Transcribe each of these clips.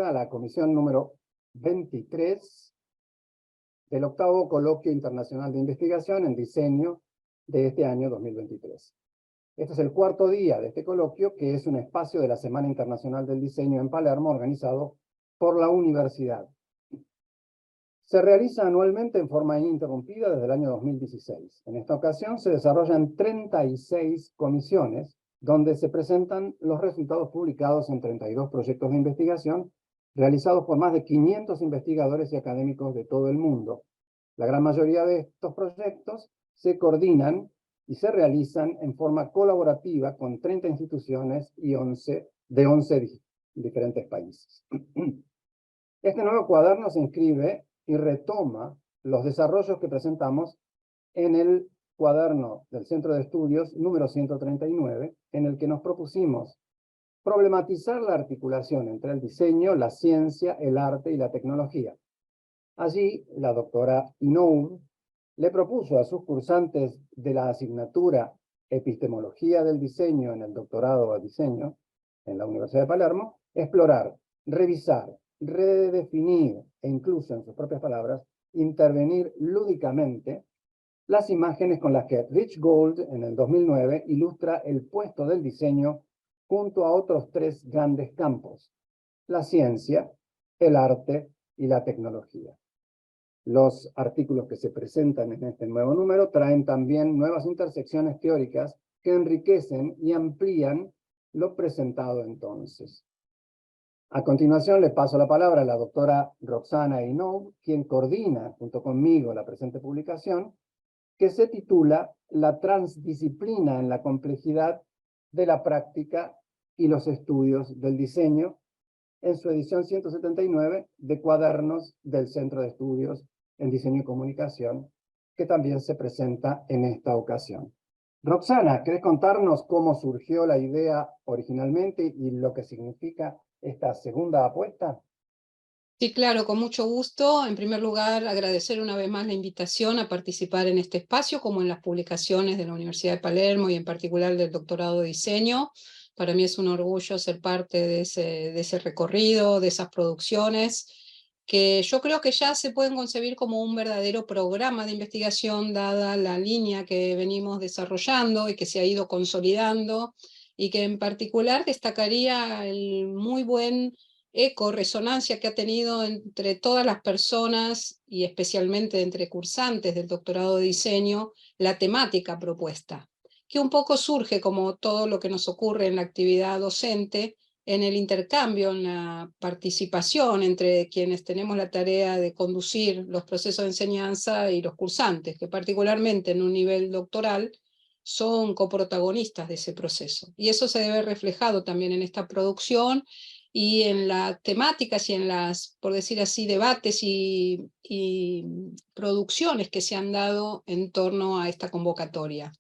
esta a la comisión número 23 del 8º Coloquio Internacional de Investigación en Diseño de este año 2023. Este es el 4º día de este coloquio, que es un espacio de la Semana Internacional del Diseño en Palermo, organizado por la universidad. Se realiza anualmente en forma ininterrumpida desde el año 2016. En esta ocasión se desarrollan 36 comisiones, donde se presentan los resultados publicados en 32 proyectos de investigación realizados por más de 500 investigadores y académicos de todo el mundo. La gran mayoría de estos proyectos se coordinan y se realizan en forma colaborativa con 30 instituciones y 11 diferentes países. Este nuevo cuaderno se inscribe y retoma los desarrollos que presentamos en el cuaderno del Centro de Estudios número 139, en el que nos propusimos problematizar la articulación entre el diseño, la ciencia, el arte y la tecnología. Allí, la doctora Inoue le propuso a sus cursantes de la asignatura Epistemología del Diseño en el doctorado de diseño en la Universidad de Palermo, explorar, revisar, redefinir e incluso, en sus propias palabras, intervenir lúdicamente las imágenes con las que Rich Gold en el 2009 ilustra el puesto del diseño junto a otros 3 grandes campos: la ciencia, el arte y la tecnología. Los artículos que se presentan en este nuevo número traen también nuevas intersecciones teóricas que enriquecen y amplían lo presentado entonces. A continuación le paso la palabra a la doctora Roxana Inoue, quien coordina junto conmigo la presente publicación, que se titula La transdisciplina en la complejidad de la práctica y los estudios del diseño, en su edición 179 de Cuadernos del Centro de Estudios en Diseño y Comunicación, que también se presenta en esta ocasión. Roxana, ¿querés contarnos cómo surgió la idea originalmente y lo que significa esta segunda apuesta? Sí, claro, con mucho gusto. En primer lugar, agradecer una vez más la invitación a participar en este espacio, como en las publicaciones de la Universidad de Palermo y en particular del doctorado de diseño. Para mí es un orgullo ser parte de ese recorrido, de esas producciones, que yo creo que ya se pueden concebir como un verdadero programa de investigación, dada la línea que venimos desarrollando y que se ha ido consolidando, y que en particular destacaría el muy buen eco, resonancia que ha tenido entre todas las personas y especialmente entre cursantes del doctorado de diseño, la temática propuesta, que un poco surge, como todo lo que nos ocurre en la actividad docente, en el intercambio, en la participación entre quienes tenemos la tarea de conducir los procesos de enseñanza y los cursantes, que particularmente en un nivel doctoral son coprotagonistas de ese proceso. Y eso se debe reflejado también en esta producción y en las temáticas y en las, por decir así, debates y producciones que se han dado en torno a esta convocatoria.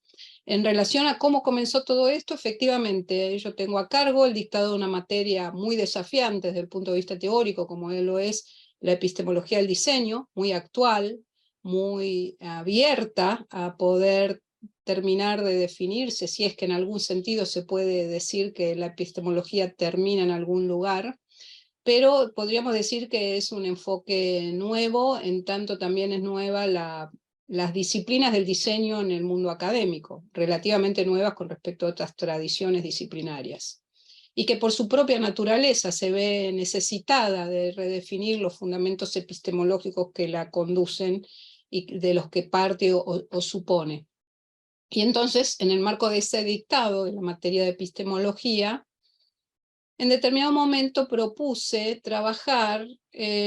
En relación a cómo comenzó todo esto, efectivamente, yo tengo a cargo el dictado de una materia muy desafiante desde el punto de vista teórico, como lo es la epistemología del diseño, muy actual, muy abierta a poder terminar de definirse, si es que en algún sentido se puede decir que la epistemología termina en algún lugar, pero podríamos decir que es un enfoque nuevo, en tanto también es nueva las disciplinas del diseño en el mundo académico, relativamente nuevas con respecto a otras tradiciones disciplinarias, y que por su propia naturaleza se ve necesitada de redefinir los fundamentos epistemológicos que la conducen y de los que parte o supone. Y entonces, en el marco de ese dictado de la materia de epistemología, en determinado momento propuse trabajar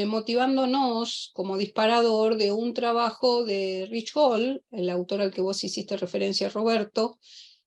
motivándonos como disparador de un trabajo de Rich Gold, el autor al que vos hiciste referencia, Roberto,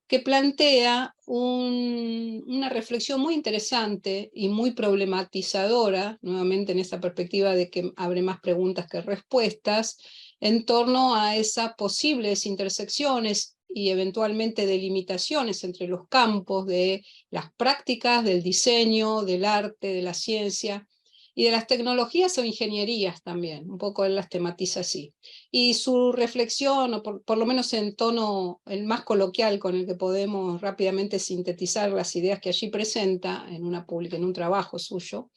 que plantea una reflexión muy interesante y muy problematizadora, nuevamente en esa perspectiva de que abre más preguntas que respuestas, en torno a esas posibles intersecciones y eventualmente delimitaciones entre los campos de las prácticas, del diseño, del arte, de la ciencia y de las tecnologías o ingenierías también, un poco él las tematiza así. Y su reflexión, o por lo menos en tono el más coloquial con el que podemos rápidamente sintetizar las ideas que allí presenta en un trabajo suyo,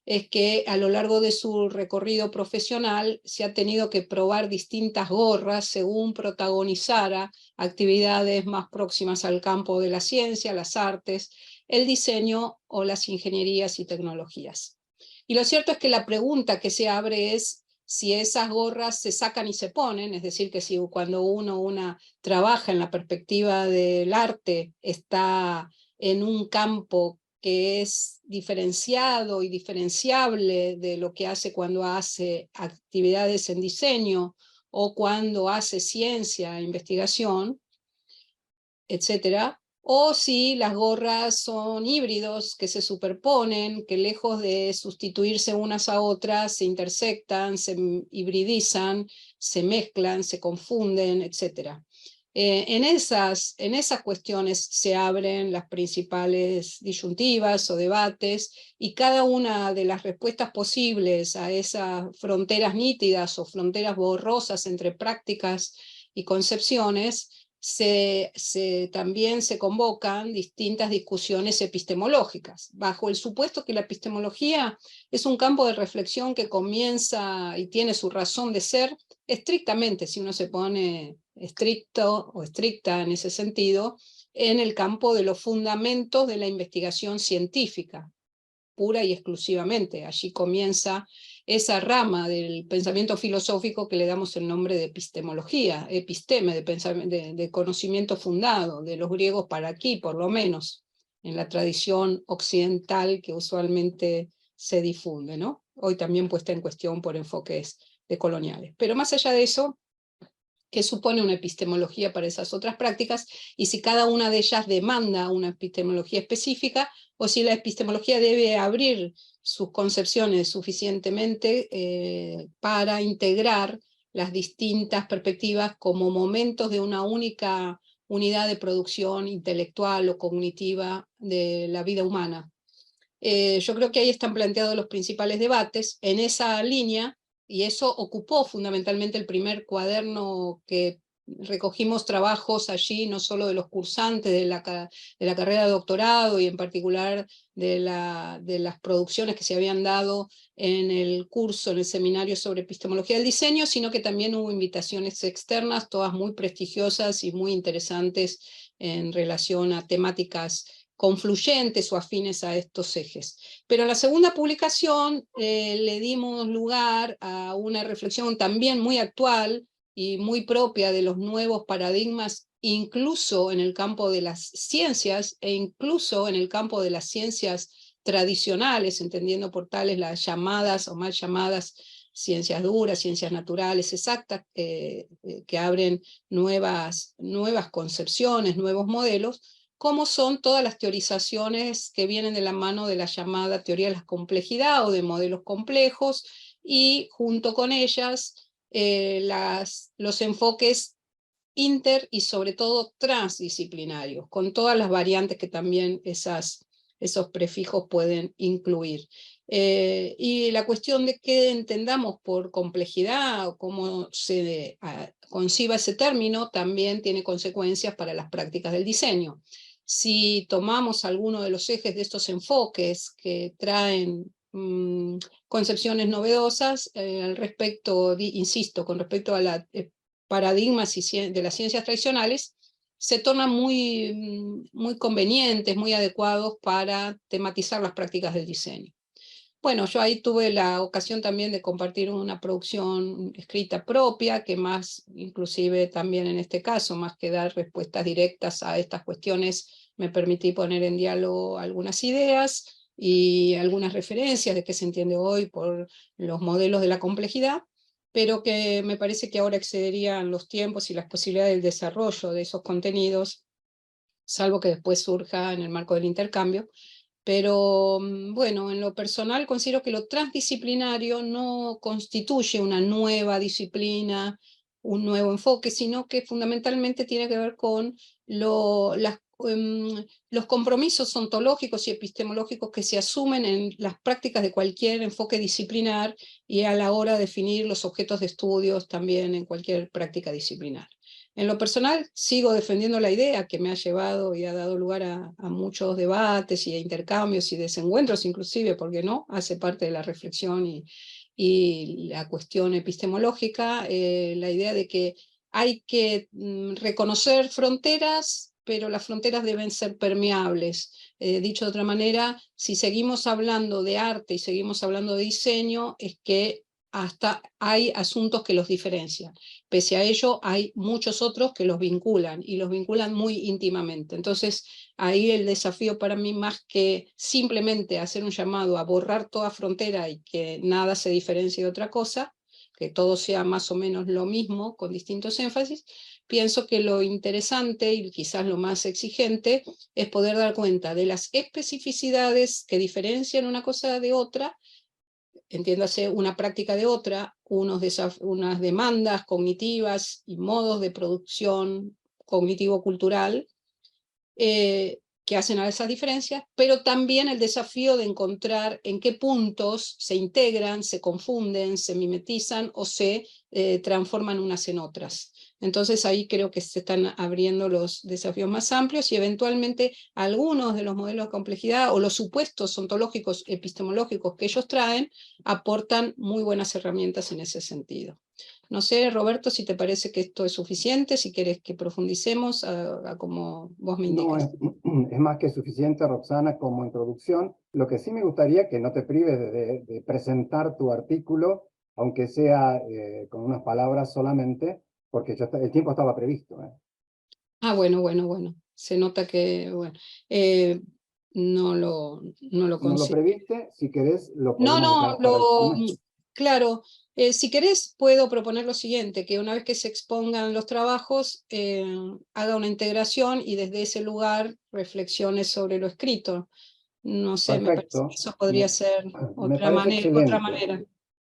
es que a lo largo de su recorrido profesional se ha tenido que probar distintas gorras según protagonizara actividades más próximas al campo de la ciencia, las artes, el diseño o las ingenierías y tecnologías. Y lo cierto es que la pregunta que se abre es si esas gorras se sacan y se ponen, es decir, que si cuando una trabaja en la perspectiva del arte está en un campo que es diferenciado y diferenciable de lo que hace cuando hace actividades en diseño o cuando hace ciencia, investigación, etcétera, o si las gorras son híbridos que se superponen, que lejos de sustituirse unas a otras, se intersectan, se hibridizan, se mezclan, se confunden, etcétera. En esas cuestiones se abren las principales disyuntivas o debates, y cada una de las respuestas posibles a esas fronteras nítidas o fronteras borrosas entre prácticas y concepciones, también se convocan distintas discusiones epistemológicas, bajo el supuesto que la epistemología es un campo de reflexión que comienza y tiene su razón de ser estrictamente, si uno se pone estricto o estricta en ese sentido, en el campo de los fundamentos de la investigación científica, pura y exclusivamente. Allí comienza esa rama del pensamiento filosófico que le damos el nombre de epistemología, episteme, de conocimiento fundado, de los griegos para aquí, por lo menos, en la tradición occidental que usualmente se difunde, ¿no? Hoy también puesta en cuestión por enfoques decoloniales. Pero más allá de eso, ¿qué supone una epistemología para esas otras prácticas? Y si cada una de ellas demanda una epistemología específica, o si la epistemología debe abrir sus concepciones suficientemente para integrar las distintas perspectivas como momentos de una única unidad de producción intelectual o cognitiva de la vida humana. Yo creo que ahí están planteados los principales debates en esa línea, y eso ocupó fundamentalmente el primer cuaderno que recogimos trabajos allí, no solo de los cursantes de la carrera de doctorado y en particular de las producciones que se habían dado en el curso, en el seminario sobre epistemología del diseño, sino que también hubo invitaciones externas, todas muy prestigiosas y muy interesantes en relación a temáticas confluyentes o afines a estos ejes. Pero en la segunda publicación le dimos lugar a una reflexión también muy actual y muy propia de los nuevos paradigmas, incluso en el campo de las ciencias e incluso en el campo de las ciencias tradicionales, entendiendo por tales las llamadas o mal llamadas ciencias duras, ciencias naturales exactas, que abren nuevas concepciones, nuevos modelos, como son todas las teorizaciones que vienen de la mano de la llamada teoría de la complejidad o de modelos complejos, y junto con ellas los enfoques inter y sobre todo transdisciplinarios, con todas las variantes que también esos prefijos pueden incluir. Y la cuestión de qué entendamos por complejidad o cómo se conciba ese término también tiene consecuencias para las prácticas del diseño. Si tomamos alguno de los ejes de estos enfoques que traen concepciones novedosas al respecto, insisto, con respecto a la paradigmas de las ciencias tradicionales, se tornan muy convenientes, muy adecuados para tematizar las prácticas del diseño. Bueno, yo ahí tuve la ocasión también de compartir una producción escrita propia, que más, inclusive también en este caso, más que dar respuestas directas a estas cuestiones, me permití poner en diálogo algunas ideas y algunas referencias de qué se entiende hoy por los modelos de la complejidad, pero que me parece que ahora excederían los tiempos y las posibilidades del desarrollo de esos contenidos, salvo que después surja en el marco del intercambio. Pero bueno, en lo personal considero que lo transdisciplinario no constituye una nueva disciplina, un nuevo enfoque, sino que fundamentalmente tiene que ver con los compromisos ontológicos y epistemológicos que se asumen en las prácticas de cualquier enfoque disciplinar y a la hora de definir los objetos de estudios también en cualquier práctica disciplinar. En lo personal, sigo defendiendo la idea que me ha llevado y ha dado lugar a muchos debates y a intercambios y desencuentros, inclusive, porque no, hace parte de la reflexión y la cuestión epistemológica, la idea de que hay que reconocer fronteras, pero las fronteras deben ser permeables. Dicho de otra manera, si seguimos hablando de arte y seguimos hablando de diseño, es que hasta hay asuntos que los diferencian. Pese a ello, hay muchos otros que los vinculan, y los vinculan muy íntimamente. Entonces, ahí el desafío para mí, más que simplemente hacer un llamado a borrar toda frontera y que nada se diferencie de otra cosa, que todo sea más o menos lo mismo, con distintos énfasis, pienso que lo interesante y quizás lo más exigente es poder dar cuenta de las especificidades que diferencian una cosa de otra, entiéndase una práctica de otra, unas demandas cognitivas y modos de producción cognitivo-cultural que hacen a esas diferencias, pero también el desafío de encontrar en qué puntos se integran, se confunden, se mimetizan o se transforman unas en otras. Entonces ahí creo que se están abriendo los desafíos más amplios y eventualmente algunos de los modelos de complejidad o los supuestos ontológicos epistemológicos que ellos traen aportan muy buenas herramientas en ese sentido. No sé, Roberto, si te parece que esto es suficiente, si quieres que profundicemos a como vos me No, indicas. es más que suficiente, Roxana, como introducción. Lo que sí me gustaría que no te prives de presentar tu artículo, aunque sea con unas palabras solamente, porque el tiempo estaba previsto. Ah, bueno. Se nota que, bueno, eh, no lo No lo consigo. previste, si querés lo No, podemos dejar para el final. claro, si querés puedo proponer lo siguiente, que una vez que se expongan los trabajos, haga una integración y desde ese lugar reflexione sobre lo escrito. No sé, me parece que Perfecto, eso podría ser me parece otra excelente. manera.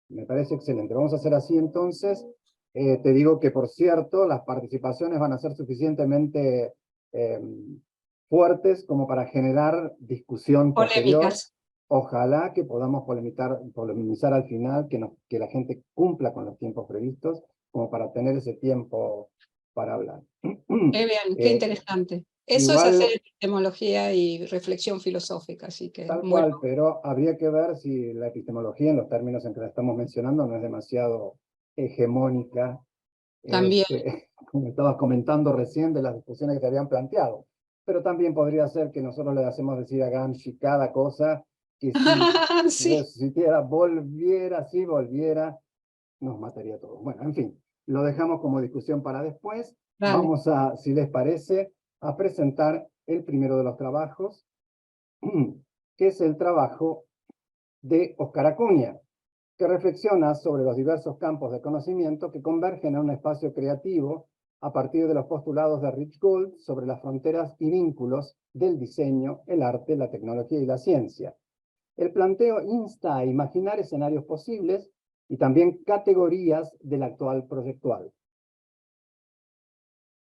Me parece excelente. Vamos a hacer así entonces. Te digo que, por cierto, las participaciones van a ser suficientemente eh, fuertes como para generar discusión posterior. Polémicas. Ojalá que podamos polemizar al final, que la gente cumpla con los tiempos previstos, como para tener ese tiempo para hablar. Qué bien, qué Eh, interesante. Eso es hacer igual, epistemología y reflexión filosófica, así que tal bueno, cual, pero habría que ver si la epistemología, en los términos en que la estamos mencionando, no es demasiado hegemónica, también. como estabas comentando recién de las discusiones que te habían planteado. Pero también podría ser que nosotros le hacemos decir a Gramsci cada cosa, que si Sí, resucitara, si volviera, nos mataría a todos. Bueno, en fin, lo dejamos como discusión para después. dale. Vamos a, si les parece, a presentar el primero de los trabajos, que es el trabajo de Oscar Acuña, que reflexiona sobre los diversos campos de conocimiento que convergen en un espacio creativo a partir de los postulados de Rich Gold sobre las fronteras y vínculos del diseño, el arte, la tecnología y la ciencia. El planteo insta a imaginar escenarios posibles y también categorías del actual proyectual.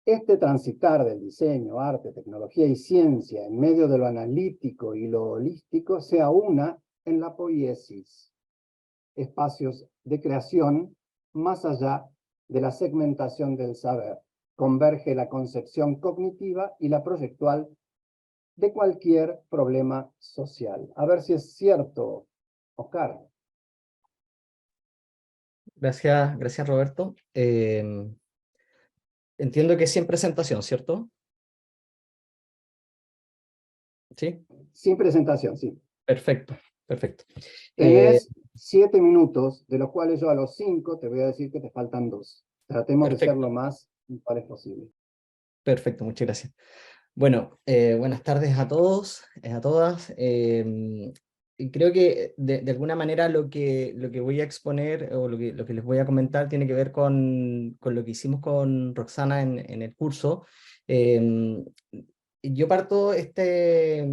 Este transitar del diseño, arte, tecnología y ciencia en medio de lo analítico y lo holístico se aúna en la poiesis, espacios de creación más allá de la segmentación del saber. Converge la concepción cognitiva y la proyectual de cualquier problema social. A ver si es cierto, Oscar. Gracias Roberto. Entiendo que es sin presentación, ¿cierto? Sí, Sin presentación, sí. perfecto, perfecto. Tenés 7 minutos, de los cuales yo a los 5 te voy a decir que te faltan 2. Tratemos de ser Perfecto, lo más puntuales posible. perfecto, muchas gracias. Bueno, buenas tardes a todos, a todas. Y creo que de alguna manera lo que voy a exponer o lo que les voy a comentar tiene que ver con lo que hicimos con Roxana en el curso. Eh, yo parto este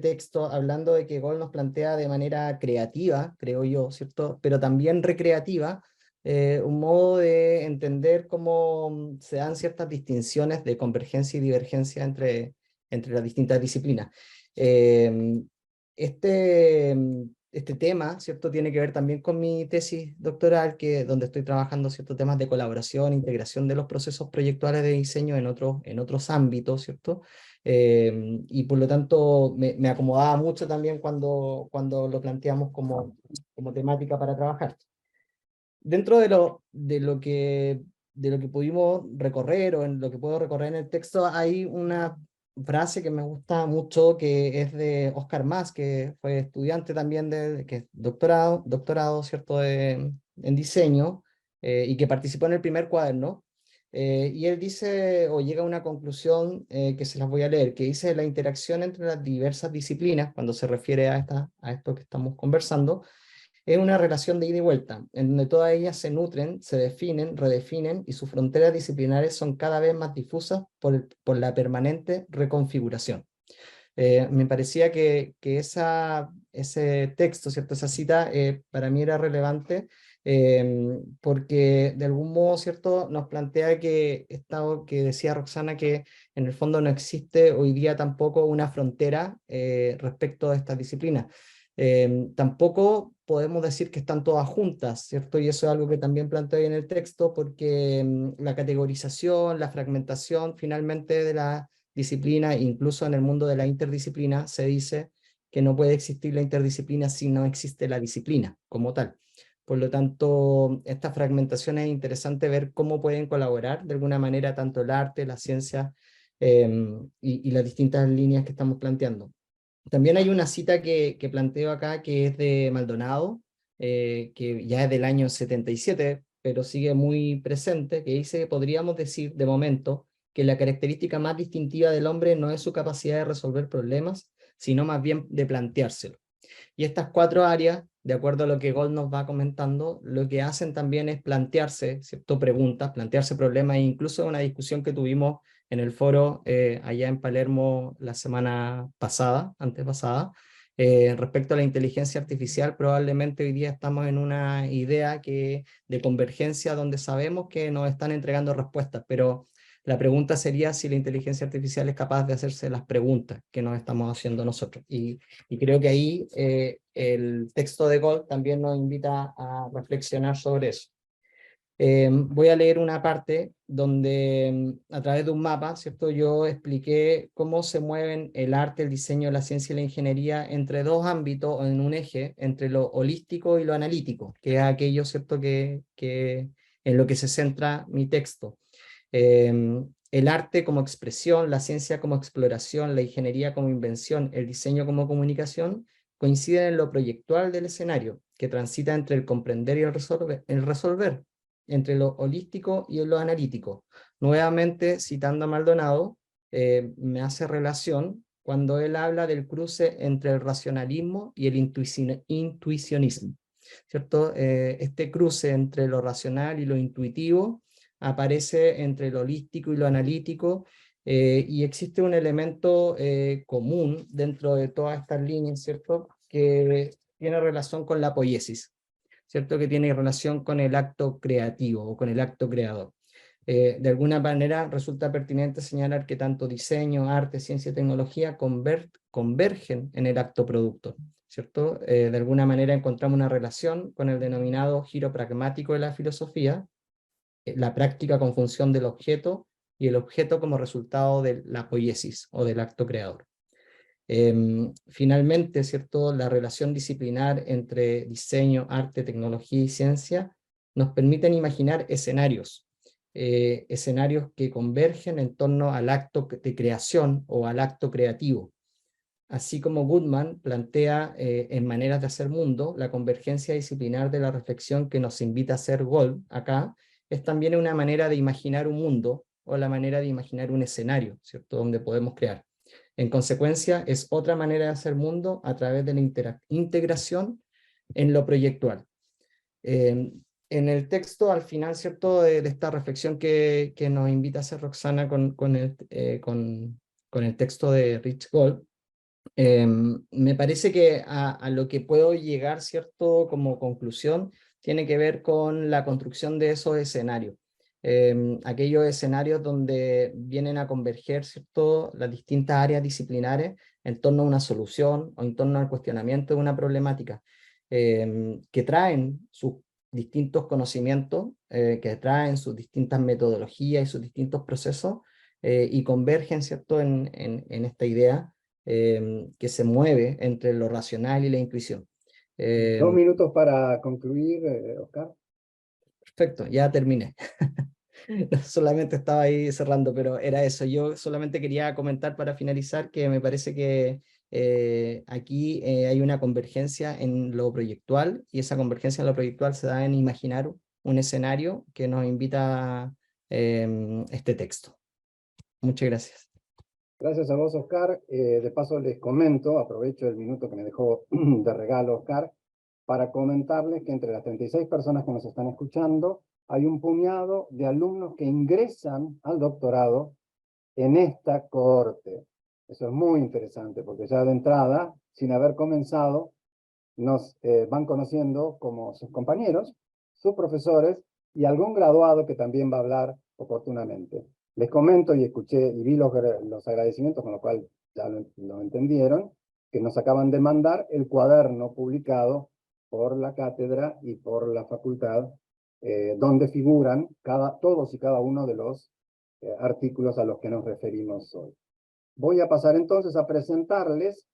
texto hablando de que Gold nos plantea de manera creativa, creo yo, ¿cierto? Pero también recreativa, un modo de entender cómo se dan ciertas distinciones de convergencia y divergencia entre las distintas disciplinas. Este este tema, ¿cierto? Tiene que ver también con mi tesis doctoral, donde estoy trabajando ciertos temas de colaboración, integración de los procesos proyectuales de diseño en otros ámbitos, ¿cierto? Y por lo tanto me acomodaba mucho también cuando lo planteamos como temática para trabajar. Dentro de lo que pudimos recorrer o en lo que puedo recorrer en el texto, hay una frase que me gusta mucho, que es de Oscar Mas, que fue estudiante también que es doctorado, ¿cierto?, en diseño, y que participó en el primer cuaderno. Y él dice, o llega a una conclusión que se las voy a leer, que dice: la interacción entre las diversas disciplinas, cuando se refiere a esto que estamos conversando, es una relación de ida y vuelta, en donde todas ellas se nutren, se definen, redefinen, y sus fronteras disciplinares son cada vez más difusas por la permanente reconfiguración. Me parecía que ese texto, ¿cierto? Esa cita, para mí era relevante, porque de algún modo, ¿cierto?, nos plantea que decía Roxana, que en el fondo no existe hoy día tampoco una frontera respecto a estas disciplinas. Tampoco podemos decir que están todas juntas, ¿cierto? Y eso es algo que también planteo ahí en el texto, porque la categorización, la fragmentación finalmente de la disciplina, incluso en el mundo de la interdisciplina, se dice que no puede existir la interdisciplina si no existe la disciplina como tal. Por lo tanto, esta fragmentación es interesante ver cómo pueden colaborar de alguna manera tanto el arte, la ciencia y las distintas líneas que estamos planteando. También hay una cita que planteo acá, que es de Maldonado, que ya es del año 77, pero sigue muy presente, que dice: podríamos decir de momento que la característica más distintiva del hombre no es su capacidad de resolver problemas, sino más bien de planteárselo. Y estas 4 áreas, de acuerdo a lo que Gold nos va comentando, lo que hacen también es plantearse, ¿cierto?, preguntas, plantearse problemas, e incluso una discusión que tuvimos en el foro allá en Palermo la semana pasada, antepasada, respecto a la inteligencia artificial. Probablemente hoy día estamos en una idea de convergencia donde sabemos que nos están entregando respuestas, pero la pregunta sería si la inteligencia artificial es capaz de hacerse las preguntas que nos estamos haciendo nosotros. Y creo que ahí el texto de Gold también nos invita a reflexionar sobre eso. Voy a leer una parte donde a través de un mapa, ¿cierto?, yo expliqué cómo se mueven el arte, el diseño, la ciencia y la ingeniería entre dos ámbitos, o en un eje, entre lo holístico y lo analítico, que es aquello, ¿cierto?, que en lo que se centra mi texto. El arte como expresión, la ciencia como exploración, la ingeniería como invención, el diseño como comunicación, coinciden en lo proyectual del escenario, que transita entre el comprender y el resolver, entre lo holístico y lo analítico. Nuevamente, citando a Maldonado, me hace relación cuando él habla del cruce entre el racionalismo y el intuicionismo, ¿cierto? Este cruce entre lo racional y lo intuitivo aparece entre lo holístico y lo analítico, y existe un elemento común dentro de todas estas líneas, ¿cierto?, que tiene relación con la poiesis, ¿cierto?, que tiene relación con el acto creativo o con el acto creador. De alguna manera resulta pertinente señalar que tanto diseño, arte, ciencia y tecnología convergen en el acto productor, ¿cierto? De alguna manera encontramos una relación con el denominado giro pragmático de la filosofía, la práctica con función del objeto y el objeto como resultado de la poiesis o del acto creador. Finalmente, ¿cierto?, la relación disciplinar entre diseño, arte, tecnología y ciencia nos permiten imaginar escenarios que convergen en torno al acto de creación o al acto creativo. Así como Goodman plantea en Maneras de hacer mundo, la convergencia disciplinar de la reflexión que nos invita a hacer Gold acá es también una manera de imaginar un mundo, o la manera de imaginar un escenario, ¿cierto?, donde podemos crear. En consecuencia, es otra manera de hacer mundo a través de la integración en lo proyectual. En el texto, al final, ¿cierto?, de esta reflexión que nos invita a hacer Roxana con el texto de Rich Gold, me parece que a lo que puedo llegar, ¿cierto?, como conclusión, tiene que ver con la construcción de esos escenarios. Aquellos escenarios donde vienen a converger, ¿cierto?, las distintas áreas disciplinares en torno a una solución o en torno al cuestionamiento de una problemática. que traen sus distintos conocimientos, que traen sus distintas metodologías y sus distintos procesos, y convergen, ¿cierto?, en esta idea que se mueve entre lo racional y la intuición. 2 minutos para concluir, Oscar. Perfecto, ya terminé. Solamente estaba ahí cerrando, pero era eso. Yo solamente quería comentar para finalizar que me parece que aquí hay una convergencia en lo proyectual, y esa convergencia en lo proyectual se da en imaginar un escenario que nos invita este texto. Muchas gracias. Gracias a vos, Oscar. De paso les comento, aprovecho el minuto que me dejó de regalo, Oscar, para comentarles que entre las 36 personas que nos están escuchando, hay un puñado de alumnos que ingresan al doctorado en esta cohorte. Eso es muy interesante, porque ya de entrada, sin haber comenzado, nos van conociendo como sus compañeros, sus profesores y algún graduado que también va a hablar oportunamente. Les comento y escuché y vi los agradecimientos, con lo cual ya lo entendieron, que nos acaban de mandar el cuaderno publicado por la cátedra y por la facultad, donde figuran todos y cada uno de los artículos a los que nos referimos hoy. Voy a pasar entonces a presentarles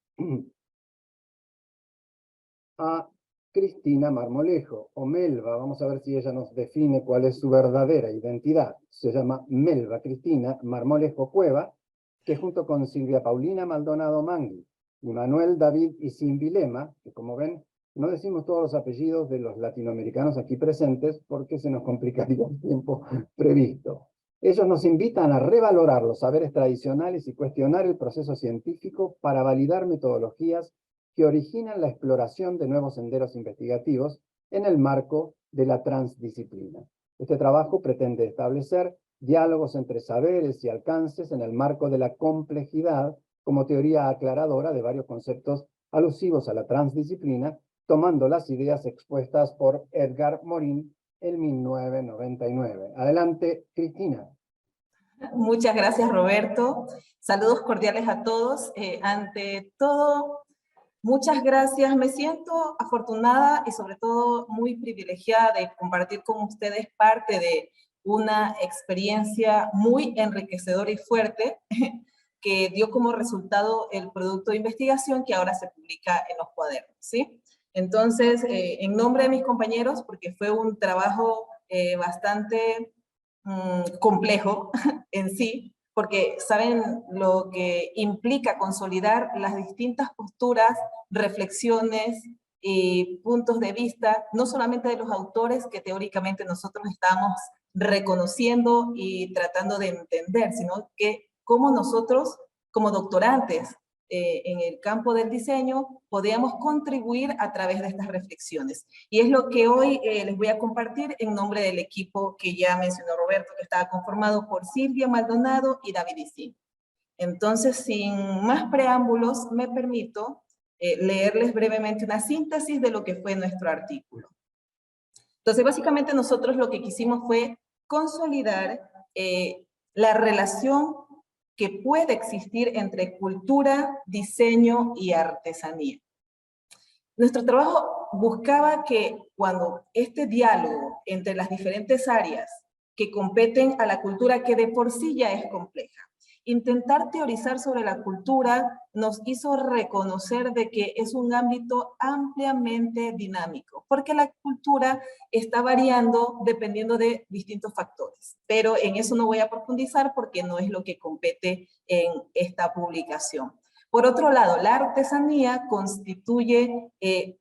a Cristina Marmolejo, o Melva. Vamos a ver si ella nos define cuál es su verdadera identidad. Se llama Melva Cristina Marmolejo Cueva, que junto con Silvia Paulina Maldonado Mangui y Manuel David Isimbilema, que como ven, no decimos todos los apellidos de los latinoamericanos aquí presentes porque se nos complicaría el tiempo previsto. Ellos nos invitan a revalorar los saberes tradicionales y cuestionar el proceso científico para validar metodologías que originan la exploración de nuevos senderos investigativos en el marco de la transdisciplina. Este trabajo pretende establecer diálogos entre saberes y alcances en el marco de la complejidad como teoría aclaradora de varios conceptos alusivos a la transdisciplina, tomando las ideas expuestas por Edgar Morin en 1999. Adelante, Cristina. Muchas gracias, Roberto. Saludos cordiales a todos. Ante todo, muchas gracias. Me siento afortunada y sobre todo muy privilegiada de compartir con ustedes parte de una experiencia muy enriquecedora y fuerte que dio como resultado el producto de investigación que ahora se publica en los cuadernos, ¿sí? Entonces, en nombre de mis compañeros, porque fue un trabajo bastante complejo en sí, porque saben lo que implica consolidar las distintas posturas, reflexiones y puntos de vista, no solamente de los autores que teóricamente nosotros estamos reconociendo y tratando de entender, sino que cómo nosotros, como doctorantes en el campo del diseño, podíamos contribuir a través de estas reflexiones. Y es lo que hoy les voy a compartir en nombre del equipo que ya mencionó Roberto, que estaba conformado por Silvia Maldonado y David Isim. Entonces, sin más preámbulos, me permito leerles brevemente una síntesis de lo que fue nuestro artículo. Entonces, básicamente nosotros lo que quisimos fue consolidar la relación que puede existir entre cultura, diseño y artesanía. Nuestro trabajo buscaba que cuando este diálogo entre las diferentes áreas que competen a la cultura, que de por sí ya es compleja, intentar teorizar sobre la cultura nos hizo reconocer de que es un ámbito ampliamente dinámico, porque la cultura está variando dependiendo de distintos factores. Pero en eso no voy a profundizar porque no es lo que compete en esta publicación. Por otro lado, la artesanía constituye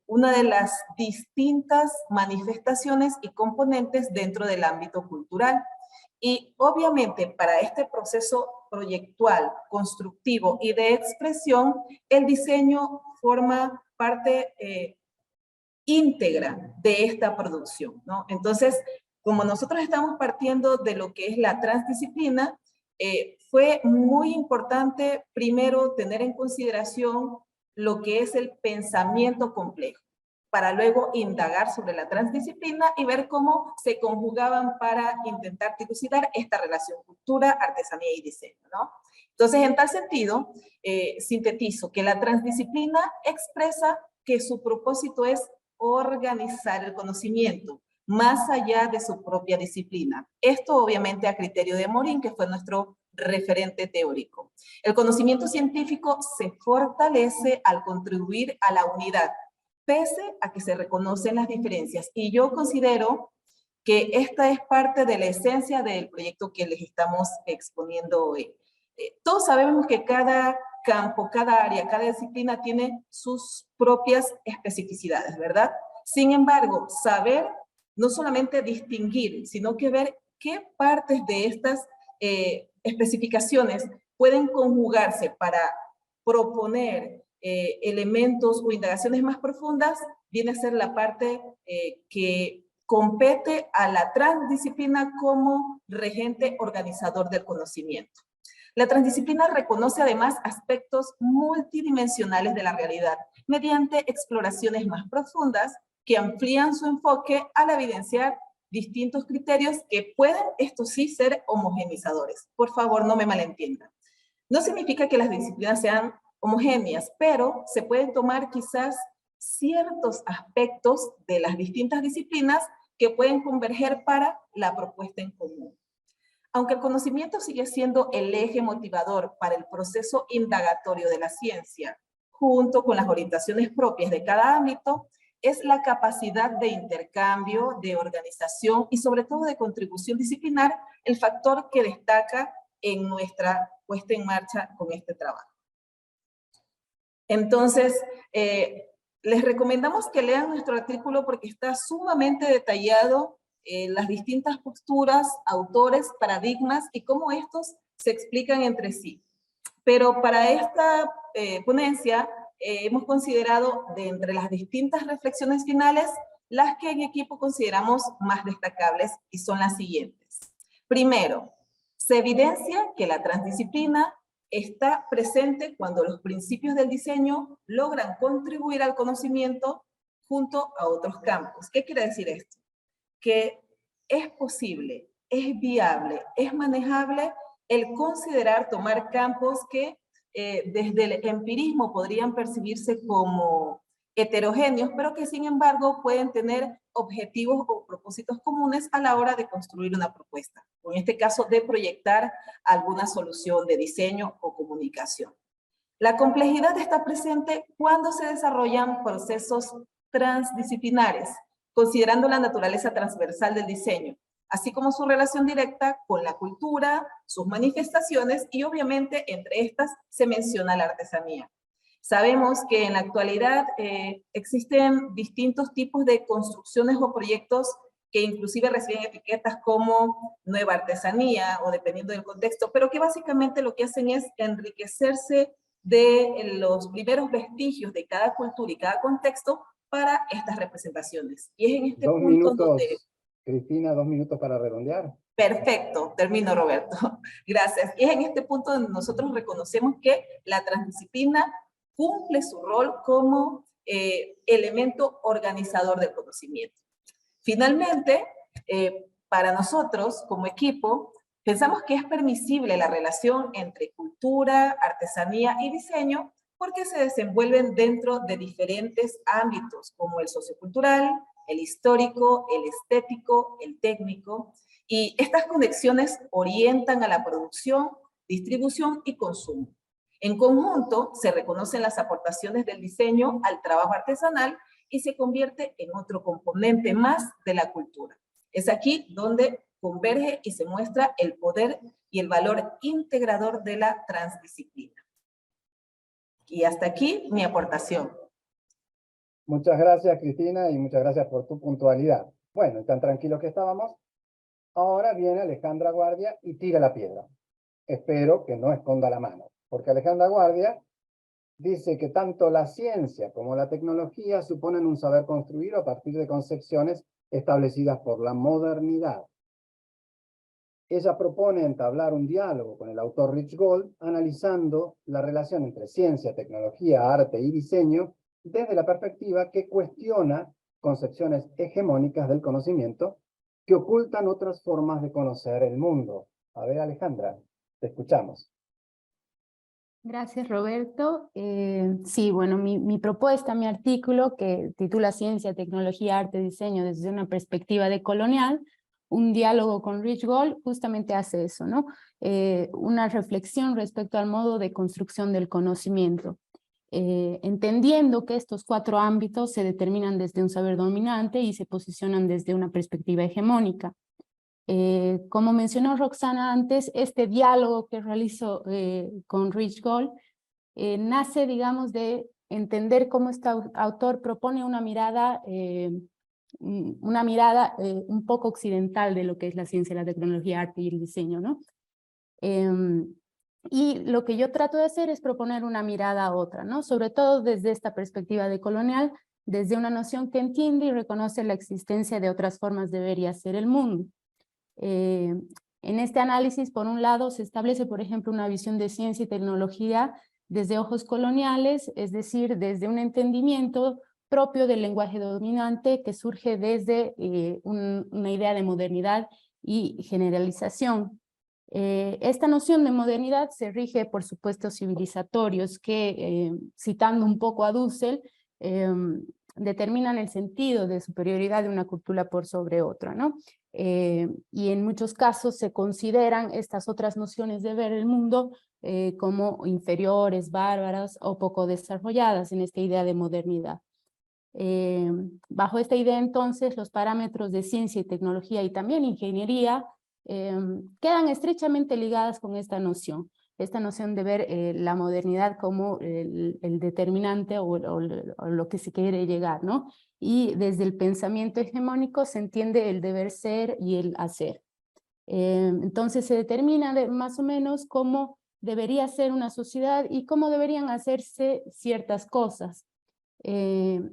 una de las distintas manifestaciones y componentes dentro del ámbito cultural. Y obviamente para este proceso proyectual, constructivo y de expresión, el diseño forma parte íntegra de esta producción, ¿no? Entonces, como nosotros estamos partiendo de lo que es la transdisciplina, fue muy importante primero tener en consideración lo que es el pensamiento complejo, para luego indagar sobre la transdisciplina y ver cómo se conjugaban para intentar dilucidar esta relación cultura, artesanía y diseño, ¿no? Entonces, en tal sentido, sintetizo que la transdisciplina expresa que su propósito es organizar el conocimiento, más allá de su propia disciplina. Esto obviamente a criterio de Morin, que fue nuestro referente teórico. El conocimiento científico se fortalece al contribuir a la unidad, pese a que se reconocen las diferencias. Y yo considero que esta es parte de la esencia del proyecto que les estamos exponiendo hoy. Todos sabemos que cada campo, cada área, cada disciplina tiene sus propias especificidades, ¿verdad? Sin embargo, saber no solamente distinguir, sino que ver qué partes de estas especificaciones pueden conjugarse para proponer elementos o indagaciones más profundas, viene a ser la parte que compete a la transdisciplina como regente organizador del conocimiento. La transdisciplina reconoce además aspectos multidimensionales de la realidad mediante exploraciones más profundas que amplían su enfoque al evidenciar distintos criterios que pueden, estos sí, ser homogeneizadores. Por favor, no me malentiendan. No significa que las disciplinas sean homogéneas, pero se pueden tomar quizás ciertos aspectos de las distintas disciplinas que pueden converger para la propuesta en común. Aunque el conocimiento sigue siendo el eje motivador para el proceso indagatorio de la ciencia, junto con las orientaciones propias de cada ámbito, es la capacidad de intercambio, de organización y sobre todo de contribución disciplinar el factor que destaca en nuestra puesta en marcha con este trabajo. Entonces, les recomendamos que lean nuestro artículo porque está sumamente detallado las distintas posturas, autores, paradigmas y cómo estos se explican entre sí. Pero para esta ponencia hemos considerado de entre las distintas reflexiones finales las que en equipo consideramos más destacables y son las siguientes. Primero, se evidencia que la transdisciplina está presente cuando los principios del diseño logran contribuir al conocimiento junto a otros campos. ¿Qué quiere decir esto? Que es posible, es viable, es manejable el considerar tomar campos que desde el empirismo podrían percibirse como heterogéneos, pero que sin embargo pueden tener objetivos o propósitos comunes a la hora de construir una propuesta, o en este caso de proyectar alguna solución de diseño o comunicación. La complejidad está presente cuando se desarrollan procesos transdisciplinares, considerando la naturaleza transversal del diseño, así como su relación directa con la cultura, sus manifestaciones y obviamente entre estas se menciona la artesanía. Sabemos que en la actualidad existen distintos tipos de construcciones o proyectos que inclusive reciben etiquetas como nueva artesanía o dependiendo del contexto, pero que básicamente lo que hacen es enriquecerse de los primeros vestigios de cada cultura y cada contexto para estas representaciones. Y es en este punto 2 minutos, donde... Cristina, 2 minutos para redondear. Perfecto, termino, Roberto. Gracias. Y es en este punto donde nosotros reconocemos que la transdisciplina cumple su rol como elemento organizador del conocimiento. Finalmente, para nosotros como equipo, pensamos que es permisible la relación entre cultura, artesanía y diseño porque se desenvuelven dentro de diferentes ámbitos como el sociocultural, el histórico, el estético, el técnico, y estas conexiones orientan a la producción, distribución y consumo. En conjunto, se reconocen las aportaciones del diseño al trabajo artesanal y se convierte en otro componente más de la cultura. Es aquí donde converge y se muestra el poder y el valor integrador de la transdisciplina. Y hasta aquí mi aportación. Muchas gracias, Cristina, y muchas gracias por tu puntualidad. Bueno, tan tranquilos que estábamos. Ahora viene Alejandra Guardia y tira la piedra. Espero que no esconda la mano, porque Alejandra Guardia dice que tanto la ciencia como la tecnología suponen un saber construido a partir de concepciones establecidas por la modernidad. Ella propone entablar un diálogo con el autor Rich Gold, analizando la relación entre ciencia, tecnología, arte y diseño desde la perspectiva que cuestiona concepciones hegemónicas del conocimiento que ocultan otras formas de conocer el mundo. A ver, Alejandra, te escuchamos. Gracias, Roberto. Sí, bueno, mi propuesta, mi artículo, que titula Ciencia, Tecnología, Arte, Diseño desde una perspectiva decolonial, un diálogo con Rich Gold, justamente hace eso, ¿no? Una reflexión respecto al modo de construcción del conocimiento. Entendiendo que estos 4 ámbitos se determinan desde un saber dominante y se posicionan desde una perspectiva hegemónica. Como mencionó Roxana antes, este diálogo que realizo con Rich Gold nace, digamos, de entender cómo este autor propone una mirada un poco occidental de lo que es la ciencia, la tecnología, arte y el diseño, ¿no? Y lo que yo trato de hacer es proponer una mirada a otra, ¿no? Sobre todo desde esta perspectiva decolonial, desde una noción que entiende y reconoce la existencia de otras formas de ver y hacer el mundo. En este análisis, por un lado, se establece, por ejemplo, una visión de ciencia y tecnología desde ojos coloniales, es decir, desde un entendimiento propio del lenguaje dominante que surge desde una idea de modernidad y generalización. Esta noción de modernidad se rige por supuestos civilizatorios que, citando un poco a Dussel, determinan el sentido de superioridad de una cultura por sobre otra, ¿no? Y en muchos casos se consideran estas otras nociones de ver el mundo como inferiores, bárbaras o poco desarrolladas en esta idea de modernidad. Bajo esta idea entonces los parámetros de ciencia y tecnología y también ingeniería quedan estrechamente ligadas con esta noción de ver la modernidad como el determinante o lo que se quiere llegar, ¿no? Y desde el pensamiento hegemónico se entiende el deber ser y el hacer. Entonces se determina más o menos cómo debería ser una sociedad y cómo deberían hacerse ciertas cosas.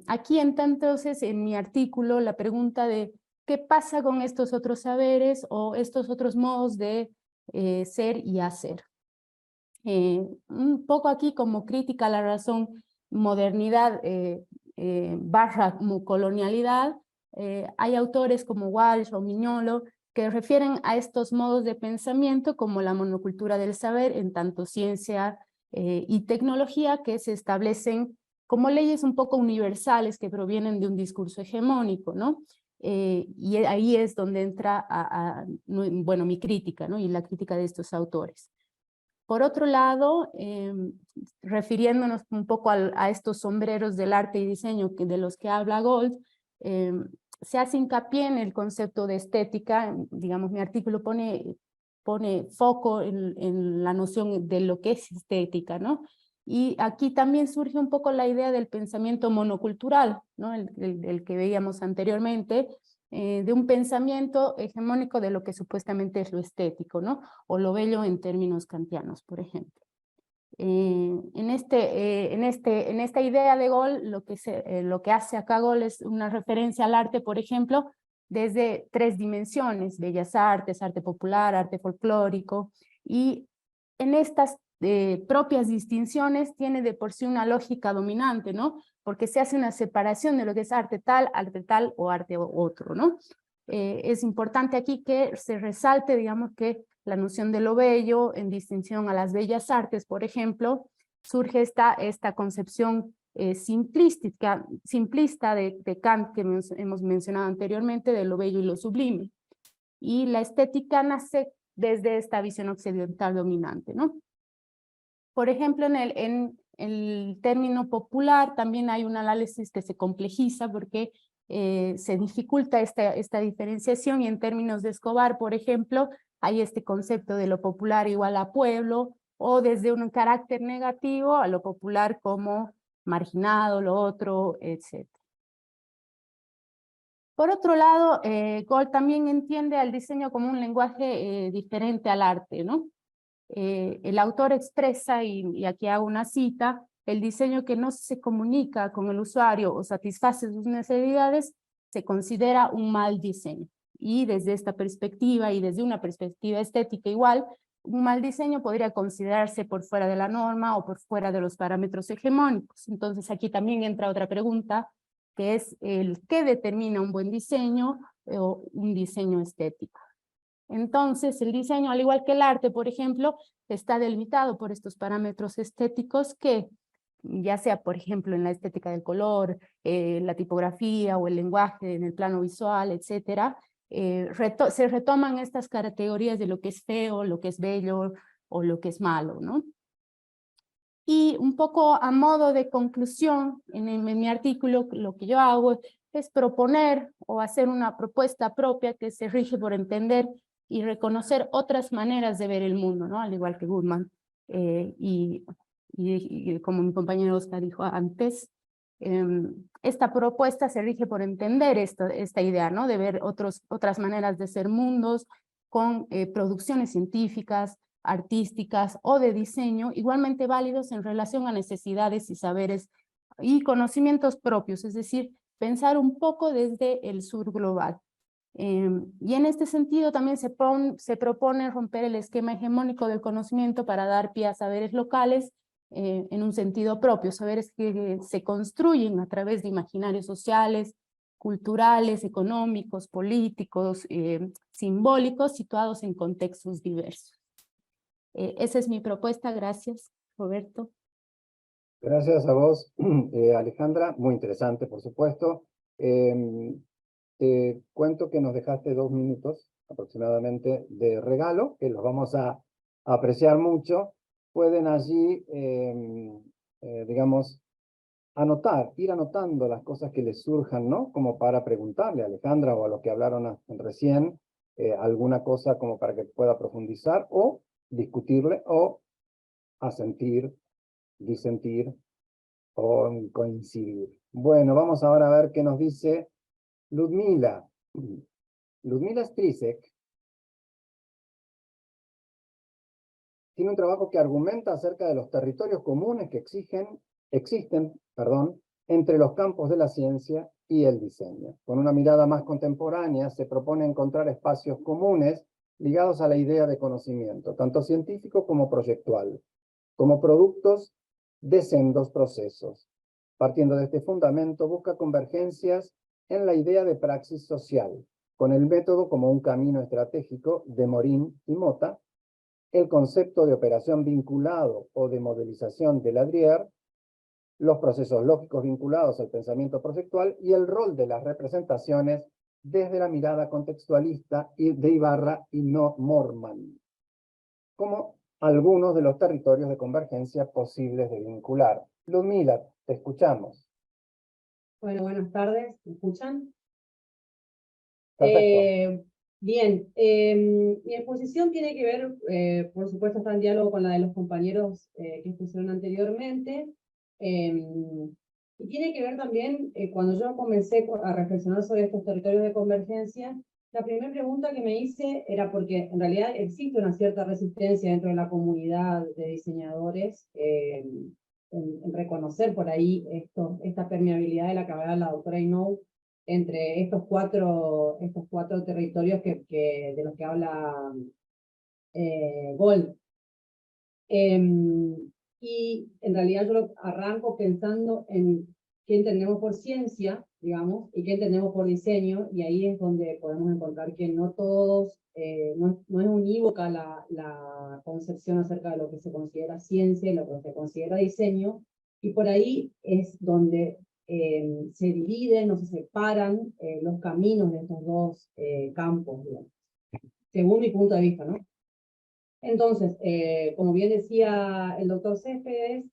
Aquí entonces en mi artículo la pregunta de qué pasa con estos otros saberes o estos otros modos de ser y hacer. Un poco aquí como crítica a la razón modernidad barra como colonialidad, hay autores como Walsh o Mignolo que refieren a estos modos de pensamiento como la monocultura del saber en tanto ciencia y tecnología que se establecen como leyes un poco universales que provienen de un discurso hegemónico, ¿no? Y ahí es donde entra bueno, mi crítica, ¿no? Y la crítica de estos autores. Por otro lado, refiriéndonos un poco a estos sombreros del arte y diseño de los que habla Gold, se hace hincapié en el concepto de estética. Digamos, mi artículo pone foco en la noción de lo que es estética, ¿no? Y aquí también surge un poco la idea del pensamiento monocultural, ¿no? El que veíamos anteriormente, de un pensamiento hegemónico de lo que supuestamente es lo estético, ¿no? O lo bello en términos kantianos, por ejemplo. En esta idea de Gold, lo que hace acá Gold es una referencia al arte, por ejemplo, desde 3 dimensiones: bellas artes, arte popular, arte folclórico, y en estas propias distinciones tiene de por sí una lógica dominante, ¿no? Porque se hace una separación de lo que es arte tal o arte otro, ¿no? Es importante aquí que se resalte, digamos, que la noción de lo bello, en distinción a las bellas artes, por ejemplo, surge esta concepción simplista de Kant, que hemos mencionado anteriormente, de lo bello y lo sublime. Y la estética nace desde esta visión occidental dominante, ¿no? Por ejemplo, en el término popular también hay un análisis que se complejiza porque se dificulta esta diferenciación, y en términos de Escobar, por ejemplo, hay este concepto de lo popular igual a pueblo, o desde un carácter negativo a lo popular como marginado, lo otro, etc. Por otro lado, Gold también entiende al diseño como un lenguaje diferente al arte, ¿no? El autor expresa, y aquí hago una cita: el diseño que no se comunica con el usuario o satisface sus necesidades se considera un mal diseño. Y desde esta perspectiva y desde una perspectiva estética igual, un mal diseño podría considerarse por fuera de la norma o por fuera de los parámetros hegemónicos. Entonces aquí también entra otra pregunta, que es el qué determina un buen diseño o un diseño estético. Entonces, el diseño, al igual que el arte, por ejemplo, está delimitado por estos parámetros estéticos que, ya sea, por ejemplo, en la estética del color, la tipografía o el lenguaje en el plano visual, etcétera, se retoman estas categorías de lo que es feo, lo que es bello o lo que es malo, ¿no? Y un poco a modo de conclusión, en mi artículo, lo que yo hago es proponer o hacer una propuesta propia que se rige por entender y reconocer otras maneras de ver el mundo, ¿no? Al igual que Goodman. Y como mi compañero Oscar dijo antes, esta propuesta se rige por entender esta idea, ¿no? De ver otras maneras de ser mundos con producciones científicas, artísticas o de diseño, igualmente válidos en relación a necesidades y saberes y conocimientos propios, es decir, pensar un poco desde el sur global. Y en este sentido también se propone romper el esquema hegemónico del conocimiento para dar pie a saberes locales en un sentido propio, saberes que se construyen a través de imaginarios sociales, culturales, económicos, políticos, simbólicos, situados en contextos diversos. Esa es mi propuesta. Gracias, Roberto. Gracias a vos, Alejandra. Muy interesante, por supuesto. Te cuento que nos dejaste 2 minutos aproximadamente de regalo, que los vamos a apreciar mucho. Pueden allí, digamos, ir anotando las cosas que les surjan, ¿no? Como para preguntarle a Alejandra o a los que hablaron recién, alguna cosa como para que pueda profundizar o discutirle o asentir, disentir o coincidir. Bueno, vamos ahora a ver qué nos dice Ludmila. Ludmila Strisek tiene un trabajo que argumenta acerca de los territorios comunes que existen, entre los campos de la ciencia y el diseño. Con una mirada más contemporánea, se propone encontrar espacios comunes ligados a la idea de conocimiento, tanto científico como proyectual, como productos de sendos procesos. Partiendo de este fundamento, busca convergencias en la idea de praxis social, con el método como un camino estratégico de Morín y Mota, el concepto de operación vinculado o de modelización de Ladrier, los procesos lógicos vinculados al pensamiento proyectual y el rol de las representaciones desde la mirada contextualista de Ibarra y no Morman, como algunos de los territorios de convergencia posibles de vincular. Ludmila, te escuchamos. Bueno, buenas tardes, ¿me escuchan? Perfecto. Bien, mi exposición tiene que ver, por supuesto está en diálogo con la de los compañeros que expusieron anteriormente, y tiene que ver también, cuando yo comencé a reflexionar sobre estos territorios de convergencia, la primera pregunta que me hice era porque en realidad existe una cierta resistencia dentro de la comunidad de diseñadores en reconocer por ahí esta permeabilidad de la que hablaba la doctora Hinault entre estos cuatro territorios de los que habla Gold. Y en realidad yo arranco pensando en qué entendemos por ciencia, digamos, y qué entendemos por diseño, y ahí es donde podemos encontrar que no todos, no es unívoca la concepción acerca de lo que se considera ciencia y lo que se considera diseño, y por ahí es donde se dividen o se separan los caminos de estos dos campos, digamos, según mi punto de vista, ¿no? Entonces, como bien decía el doctor Céspedes,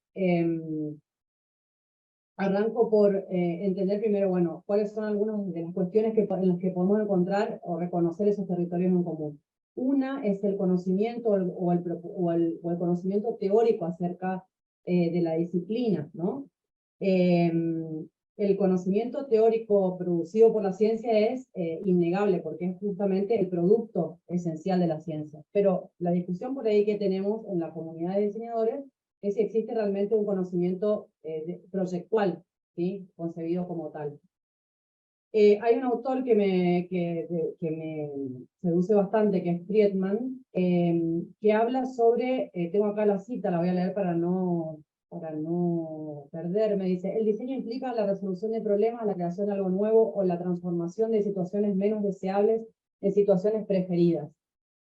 arranco por entender primero, bueno, cuáles son algunas de las cuestiones en las que podemos encontrar o reconocer esos territorios en común. Una es el conocimiento o el conocimiento teórico acerca de la disciplina, ¿no? El conocimiento teórico producido por la ciencia es innegable porque es justamente el producto esencial de la ciencia. Pero la discusión por ahí que tenemos en la comunidad de diseñadores es si existe realmente un conocimiento proyectual, ¿sí? Concebido como tal. Hay un autor que me seduce bastante, que es Friedman, que habla sobre, tengo acá la cita, la voy a leer para no perderme, dice: el diseño implica la resolución de problemas, la creación de algo nuevo o la transformación de situaciones menos deseables en situaciones preferidas.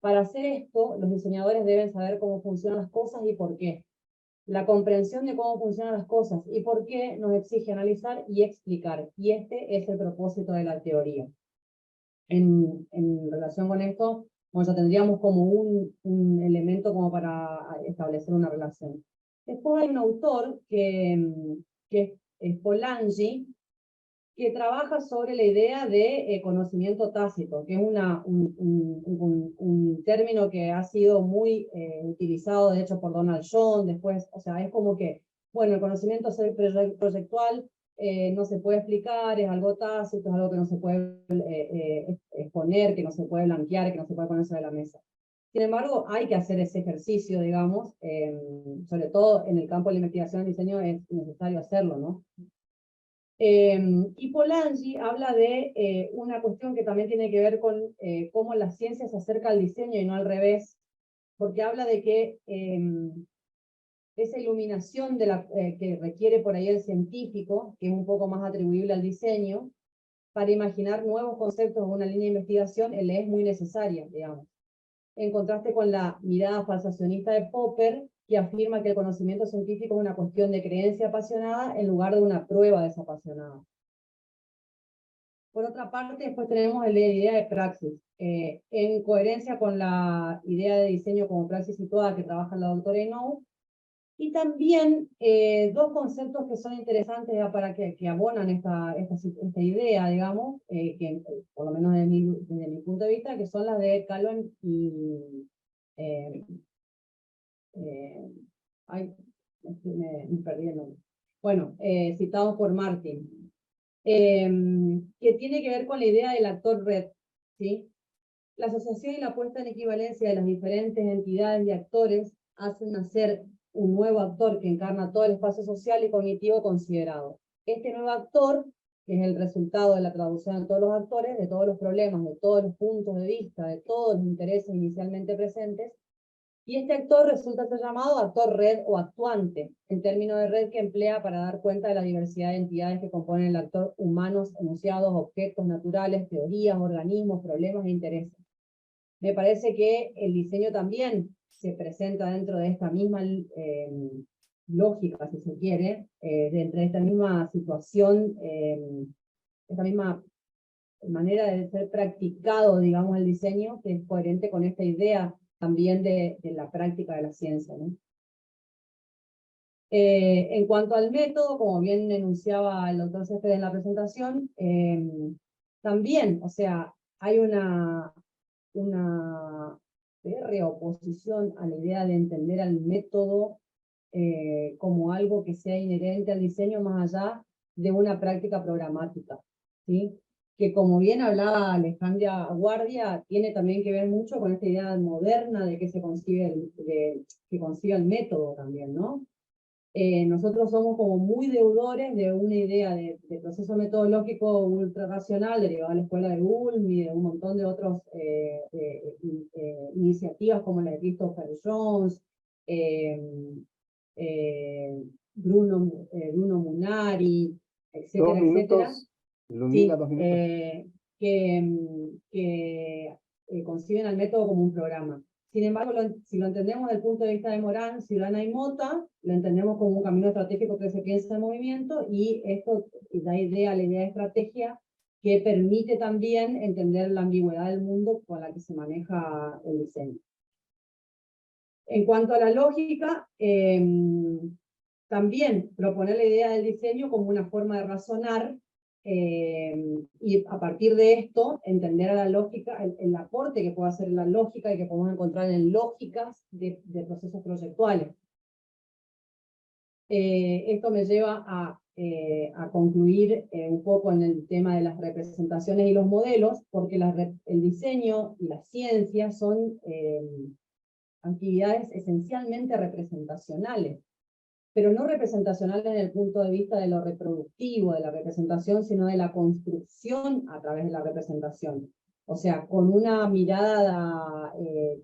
Para hacer esto, los diseñadores deben saber cómo funcionan las cosas y por qué. La comprensión de cómo funcionan las cosas y por qué nos exige analizar y explicar, y este es el propósito de la teoría. En relación con esto, bueno, ya tendríamos como un elemento como para establecer una relación. Después hay un autor que es Polanyi, que trabaja sobre la idea de conocimiento tácito, que es un término que ha sido muy utilizado, de hecho, por Donald John, después, o sea, es como que, bueno, el conocimiento proyectual no se puede explicar, es algo tácito, es algo que no se puede exponer, que no se puede blanquear, que no se puede poner sobre la mesa. Sin embargo, hay que hacer ese ejercicio, digamos, sobre todo en el campo de la investigación y diseño es necesario hacerlo, ¿no? Y Polanyi habla de una cuestión que también tiene que ver con cómo la ciencia se acerca al diseño y no al revés, porque habla de que esa iluminación que requiere por ahí el científico, que es un poco más atribuible al diseño, para imaginar nuevos conceptos en una línea de investigación, le es muy necesaria, digamos. En contraste con la mirada falsacionista de Popper, que afirma que el conocimiento científico es una cuestión de creencia apasionada en lugar de una prueba desapasionada. Por otra parte, después tenemos la idea de praxis. En coherencia con la idea de diseño como praxis situada que trabaja la doctora Hinault, y también dos conceptos que son interesantes para que abonan esta idea, digamos, que por lo menos desde mi punto de vista, que son las de Calhoun y... me perdí el nombre. Bueno, citados por Martin. Que tiene que ver con la idea del actor red, ¿sí? La asociación y la puesta en equivalencia de las diferentes entidades y actores hacen nacer un nuevo actor que encarna todo el espacio social y cognitivo considerado. Este nuevo actor, que es el resultado de la traducción de todos los actores, de todos los problemas, de todos los puntos de vista, de todos los intereses inicialmente presentes, y este actor resulta ser llamado actor red o actuante, el término de red que emplea para dar cuenta de la diversidad de entidades que componen el actor: humanos, enunciados, objetos naturales, teorías, organismos, problemas e intereses. Me parece que el diseño también se presenta dentro de esta misma lógica, si se quiere, dentro de esta misma situación, esta misma manera de ser practicado, digamos, el diseño, que es coherente con esta idea también de la práctica de la ciencia, ¿no? En cuanto al método, como bien enunciaba el doctor Céspedes en la presentación, también, o sea, hay una férrea oposición a la idea de entender al método como algo que sea inherente al diseño más allá de una práctica programática, ¿sí? Que como bien hablaba Alejandra Guardia, tiene también que ver mucho con esta idea moderna de que se concibe el método también, ¿no? Nosotros somos como muy deudores de una idea de proceso metodológico ultrarracional derivado de la escuela de Ulm y de un montón de otras iniciativas como la de Christopher Jones, Bruno Munari, etcétera, etcétera. Lumina, Sí, 2 minutos. que conciben al método como un programa. Sin embargo, si lo entendemos desde el punto de vista de Morán, Ciudadana y Mota, lo entendemos como un camino estratégico que se piensa en movimiento, y esto da la idea de estrategia que permite también entender la ambigüedad del mundo con la que se maneja el diseño. En cuanto a la lógica, también proponer la idea del diseño como una forma de razonar, y a partir de esto entender a la lógica, el aporte que puede hacer la lógica y que podemos encontrar en lógicas de procesos proyectuales. Esto me lleva a concluir un poco en el tema de las representaciones y los modelos, porque el diseño y la ciencia son actividades esencialmente representacionales, pero no representacional en el punto de vista de lo reproductivo de la representación, sino de la construcción a través de la representación. O sea, con una mirada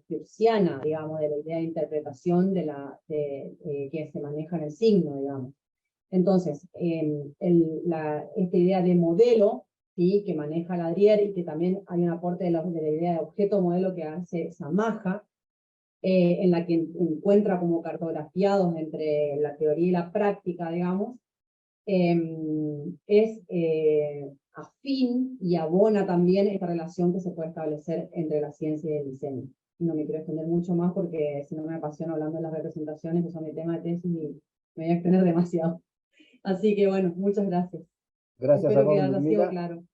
peirciana, digamos, de la idea de interpretación que se maneja en el signo, digamos. Entonces, esta idea de modelo ¿sí? Que maneja la DRIER y que también hay un aporte de la idea de objeto modelo que hace Samaja, en la que encuentra como cartografiados entre la teoría y la práctica, digamos, es afín y abona también esta relación que se puede establecer entre la ciencia y el diseño. No me quiero extender mucho más porque si no me apasiono hablando de las representaciones, que son mi tema de tesis, y me voy a extender demasiado. Así que bueno, muchas gracias. Gracias a Espero vos, que haya sido Ludmila. claro.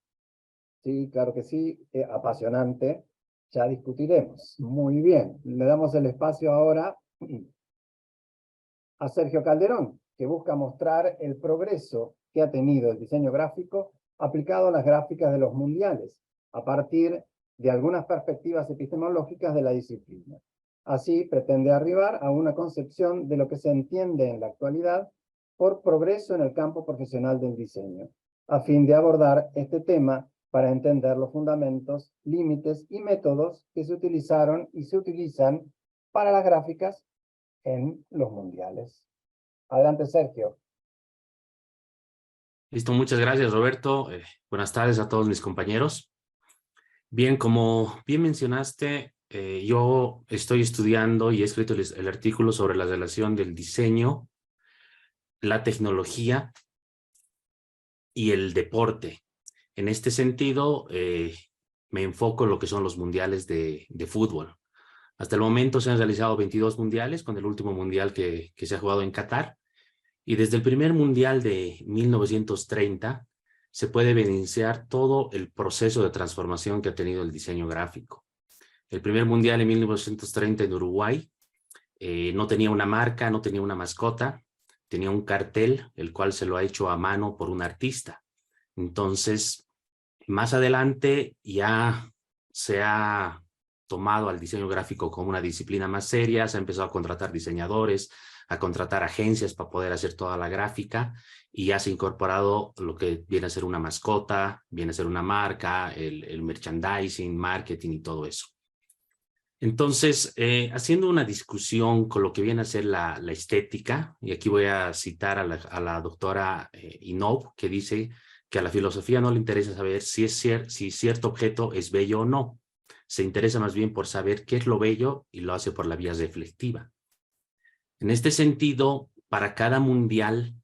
Sí, claro que sí, apasionante. Ya discutiremos. Muy bien, le damos el espacio ahora a Sergio Calderón, que busca mostrar el progreso que ha tenido el diseño gráfico aplicado a las gráficas de los mundiales, a partir de algunas perspectivas epistemológicas de la disciplina. Así pretende arribar a una concepción de lo que se entiende en la actualidad por progreso en el campo profesional del diseño, a fin de abordar este tema para entender los fundamentos, límites y métodos que se utilizaron y se utilizan para las gráficas en los mundiales. Adelante, Sergio. Listo, muchas gracias, Roberto. Buenas tardes a todos mis compañeros. Bien, como bien mencionaste, yo estoy estudiando y he escrito el artículo sobre la relación del diseño, la tecnología y el deporte. En este sentido, me enfoco en lo que son los mundiales de fútbol. Hasta el momento se han realizado 22 mundiales, con el último mundial que se ha jugado en Qatar. Y desde el primer mundial de 1930 se puede evidenciar todo el proceso de transformación que ha tenido el diseño gráfico. El primer mundial en 1930 en Uruguay no tenía una marca, no tenía una mascota, tenía un cartel, el cual se lo ha hecho a mano por un artista. Entonces, más adelante ya se ha tomado al diseño gráfico como una disciplina más seria, se ha empezado a contratar diseñadores, a contratar agencias para poder hacer toda la gráfica, y ya se ha incorporado lo que viene a ser una mascota, viene a ser una marca, el merchandising, marketing y todo eso. Entonces, haciendo una discusión con lo que viene a ser la estética, y aquí voy a citar a la doctora Inov, que dice que a la filosofía no le interesa saber si cierto objeto es bello o no. Se interesa más bien por saber qué es lo bello, y lo hace por la vía reflexiva. En este sentido, para cada mundial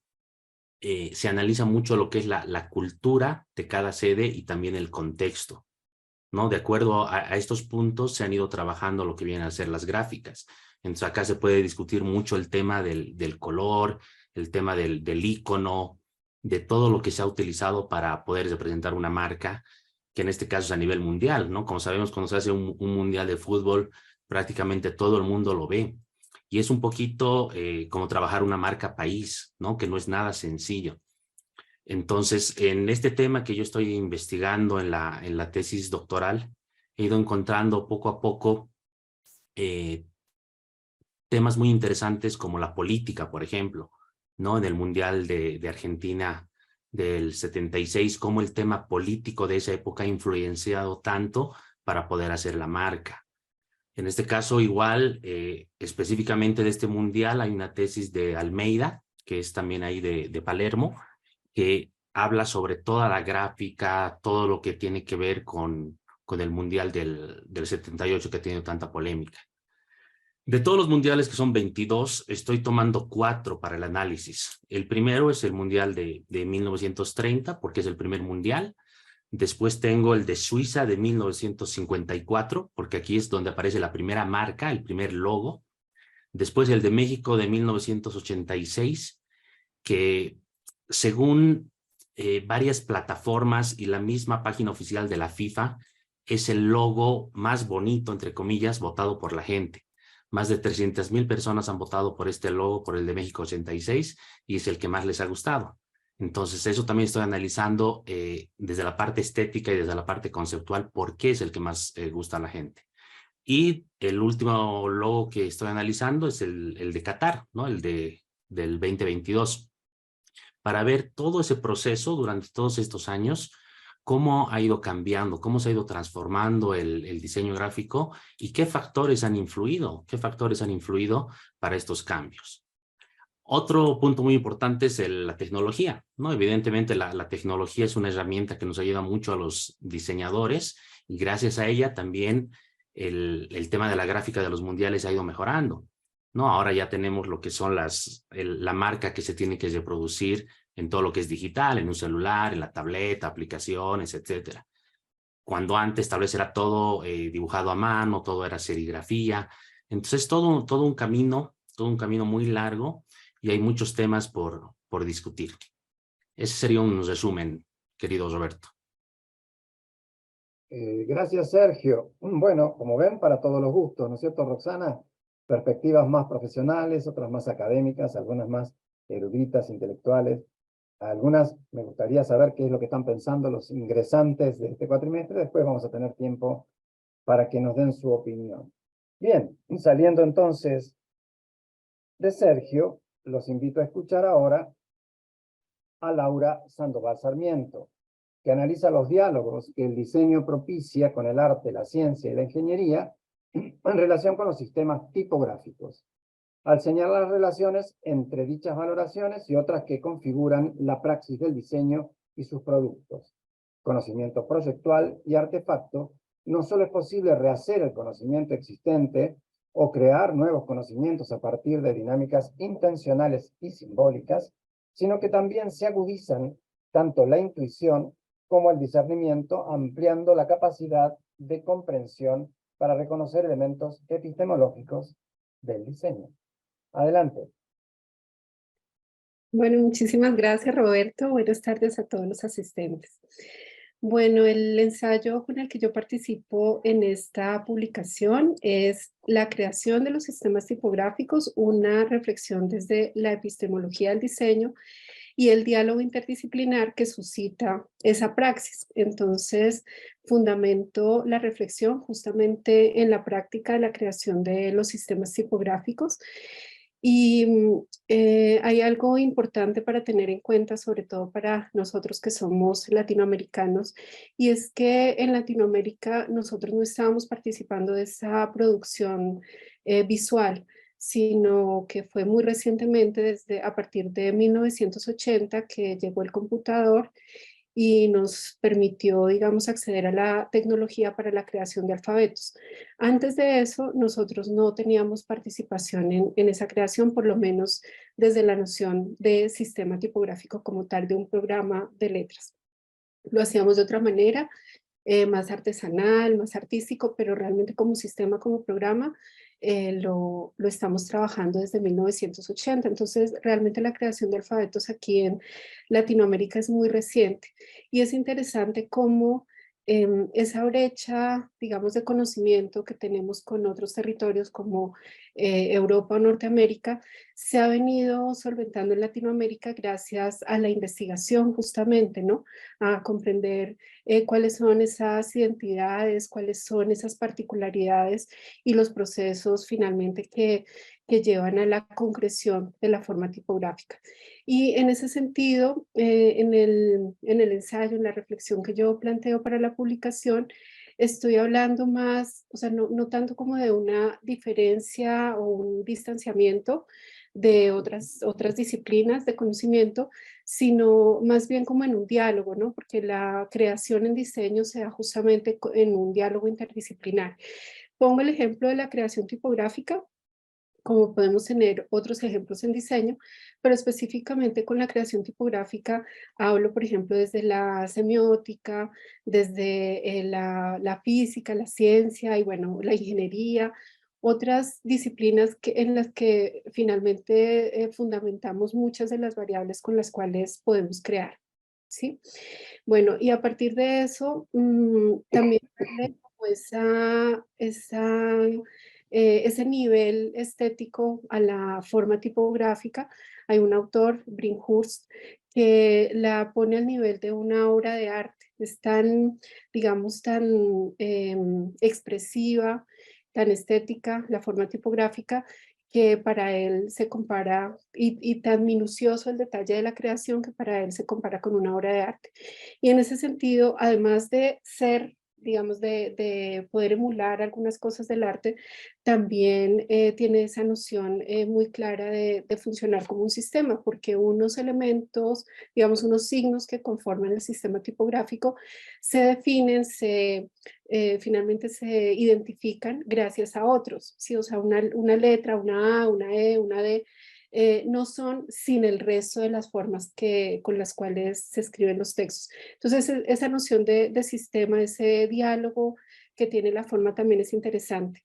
se analiza mucho lo que es la cultura de cada sede y también el contexto, ¿no? De acuerdo a estos puntos se han ido trabajando lo que vienen a ser las gráficas. Entonces acá se puede discutir mucho el tema del color, el tema del icono, de todo lo que se ha utilizado para poder representar una marca, que en este caso es a nivel mundial, ¿no? Como sabemos, cuando se hace un mundial de fútbol, prácticamente todo el mundo lo ve. Y es un poquito como trabajar una marca país, ¿no? Que no es nada sencillo. Entonces, en este tema que yo estoy investigando en la tesis doctoral, he ido encontrando poco a poco temas muy interesantes como la política, por ejemplo, ¿no? En el Mundial de Argentina del 76, cómo el tema político de esa época ha influenciado tanto para poder hacer la marca. En este caso, igual, específicamente de este mundial, hay una tesis de Almeida, que es también ahí de Palermo, que habla sobre toda la gráfica, todo lo que tiene que ver con el mundial del 78 que ha tenido tanta polémica. De todos los mundiales, que son 22, estoy tomando 4 para el análisis. El primero es el mundial de 1930, porque es el primer mundial. Después tengo el de Suiza de 1954, porque aquí es donde aparece la primera marca, el primer logo. Después el de México de 1986, que según varias plataformas y la misma página oficial de la FIFA, es el logo más bonito, entre comillas, votado por la gente. Más de 300,000 personas han votado por este logo, por el de México 86, y es el que más les ha gustado. Entonces, eso también estoy analizando desde la parte estética y desde la parte conceptual, por qué es el que más gusta a la gente. Y el último logo que estoy analizando es el de Qatar, ¿no? Del 2022. Para ver todo ese proceso durante todos estos años, cómo ha ido cambiando, cómo se ha ido transformando el diseño gráfico y qué factores han influido para estos cambios. Otro punto muy importante es la tecnología, ¿no? Evidentemente la tecnología es una herramienta que nos ayuda mucho a los diseñadores y gracias a ella también el tema de la gráfica de los mundiales ha ido mejorando, ¿no? Ahora ya tenemos lo que son la marca que se tiene que reproducir en todo lo que es digital, en un celular, en la tableta, aplicaciones, etcétera. Cuando antes tal vez era todo dibujado a mano, todo era serigrafía. Entonces todo un camino muy largo y hay muchos temas por discutir. Ese sería un resumen, querido Roberto. Gracias, Sergio. Bueno, como ven, para todos los gustos, ¿no es cierto, Roxana? Perspectivas más profesionales, otras más académicas, algunas más eruditas, intelectuales. Algunas me gustaría saber qué es lo que están pensando los ingresantes de este cuatrimestre. Después vamos a tener tiempo para que nos den su opinión. Bien, saliendo entonces de Sergio, los invito a escuchar ahora a Laura Sandoval Sarmiento, que analiza los diálogos que el diseño propicia con el arte, la ciencia y la ingeniería en relación con los sistemas tipográficos, al señalar las relaciones entre dichas valoraciones y otras que configuran la praxis del diseño y sus productos. Conocimiento proyectual y artefacto, no solo es posible rehacer el conocimiento existente o crear nuevos conocimientos a partir de dinámicas intencionales y simbólicas, sino que también se agudizan tanto la intuición como el discernimiento, ampliando la capacidad de comprensión para reconocer elementos epistemológicos del diseño. Adelante. Bueno, muchísimas gracias, Roberto. Buenas tardes a todos los asistentes. Bueno, el ensayo con el que yo participo en esta publicación es la creación de los sistemas tipográficos, una reflexión desde la epistemología del diseño y el diálogo interdisciplinar que suscita esa praxis. Entonces, fundamento la reflexión justamente en la práctica de la creación de los sistemas tipográficos. Y hay algo importante para tener en cuenta, sobre todo para nosotros que somos latinoamericanos, y es que en Latinoamérica nosotros no estábamos participando de esa producción visual, sino que fue muy recientemente, a partir de 1980, que llegó el computador y nos permitió, digamos, acceder a la tecnología para la creación de alfabetos. Antes de eso, nosotros no teníamos participación en esa creación, por lo menos desde la noción de sistema tipográfico como tal de un programa de letras. Lo hacíamos de otra manera, más artesanal, más artístico, pero realmente como sistema, como programa, lo estamos trabajando desde 1980. Entonces, realmente la creación de alfabetos aquí en Latinoamérica es muy reciente y es interesante cómo esa brecha, digamos, de conocimiento que tenemos con otros territorios como Europa o Norteamérica, se ha venido solventando en Latinoamérica gracias a la investigación justamente, ¿no? A comprender cuáles son esas identidades, cuáles son esas particularidades y los procesos finalmente que llevan a la concreción de la forma tipográfica. Y en ese sentido, en el ensayo, en la reflexión que yo planteo para la publicación, estoy hablando más, o sea, no tanto como de una diferencia o un distanciamiento de otras disciplinas de conocimiento, sino más bien como en un diálogo, ¿no? Porque la creación en diseño se da justamente en un diálogo interdisciplinar. Pongo el ejemplo de la creación tipográfica, como podemos tener otros ejemplos en diseño, pero específicamente con la creación tipográfica hablo, por ejemplo, desde la semiótica, desde la física, la ciencia y bueno, la ingeniería, otras disciplinas en las que finalmente fundamentamos muchas de las variables con las cuales podemos crear, ¿sí? Bueno, y a partir de eso, también como ese nivel estético a la forma tipográfica. Hay un autor, Brinkhurst, que la pone al nivel de una obra de arte. Es tan, digamos, tan expresiva, tan estética, la forma tipográfica, que para él se compara, y tan minucioso el detalle de la creación, que para él se compara con una obra de arte. Y en ese sentido, además de ser digamos, de poder emular algunas cosas del arte, también tiene esa noción muy clara de funcionar como un sistema, porque unos elementos, digamos, unos signos que conforman el sistema tipográfico se definen, finalmente se identifican gracias a otros, ¿sí? O sea, una letra, una A, una E, una D, no son sin el resto de las formas con las cuales se escriben los textos. Entonces, esa noción de sistema, ese diálogo que tiene la forma también es interesante.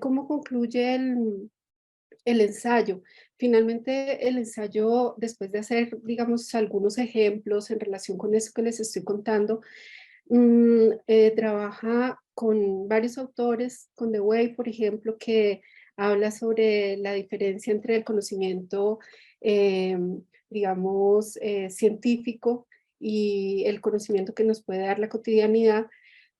¿Cómo concluye el ensayo? Finalmente, el ensayo, después de hacer, digamos, algunos ejemplos en relación con eso que les estoy contando, trabaja con varios autores, con Dewey, por ejemplo, que habla sobre la diferencia entre el conocimiento, digamos, científico y el conocimiento que nos puede dar la cotidianidad,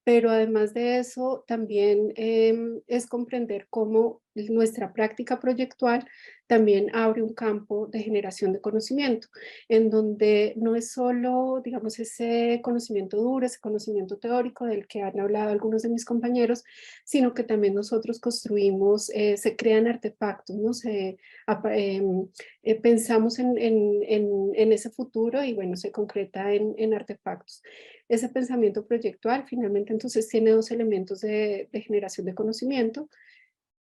pero además de eso, también es comprender cómo nuestra práctica proyectual también abre un campo de generación de conocimiento, en donde no es solo, digamos, ese conocimiento duro, ese conocimiento teórico del que han hablado algunos de mis compañeros, sino que también nosotros construimos, se crean artefactos, ¿no? Pensamos en ese futuro y bueno, se concreta en artefactos. Ese pensamiento proyectual finalmente entonces tiene dos elementos de generación de conocimiento,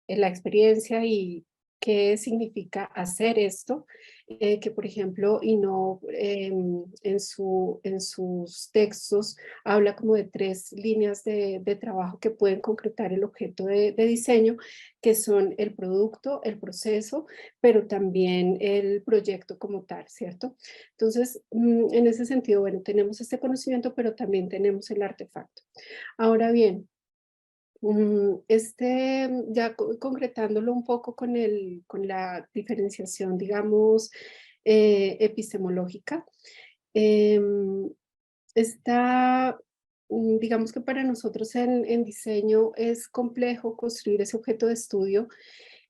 la experiencia y qué significa hacer esto, que por ejemplo en sus textos habla como de 3 líneas de trabajo que pueden concretar el objeto de diseño, que son el producto, el proceso, pero también el proyecto como tal, ¿cierto? Entonces, en ese sentido, bueno, tenemos este conocimiento, pero también tenemos el artefacto. Ahora bien, ya concretándolo un poco con la diferenciación, digamos, epistemológica, em, está, digamos que para nosotros en diseño es complejo construir ese objeto de estudio.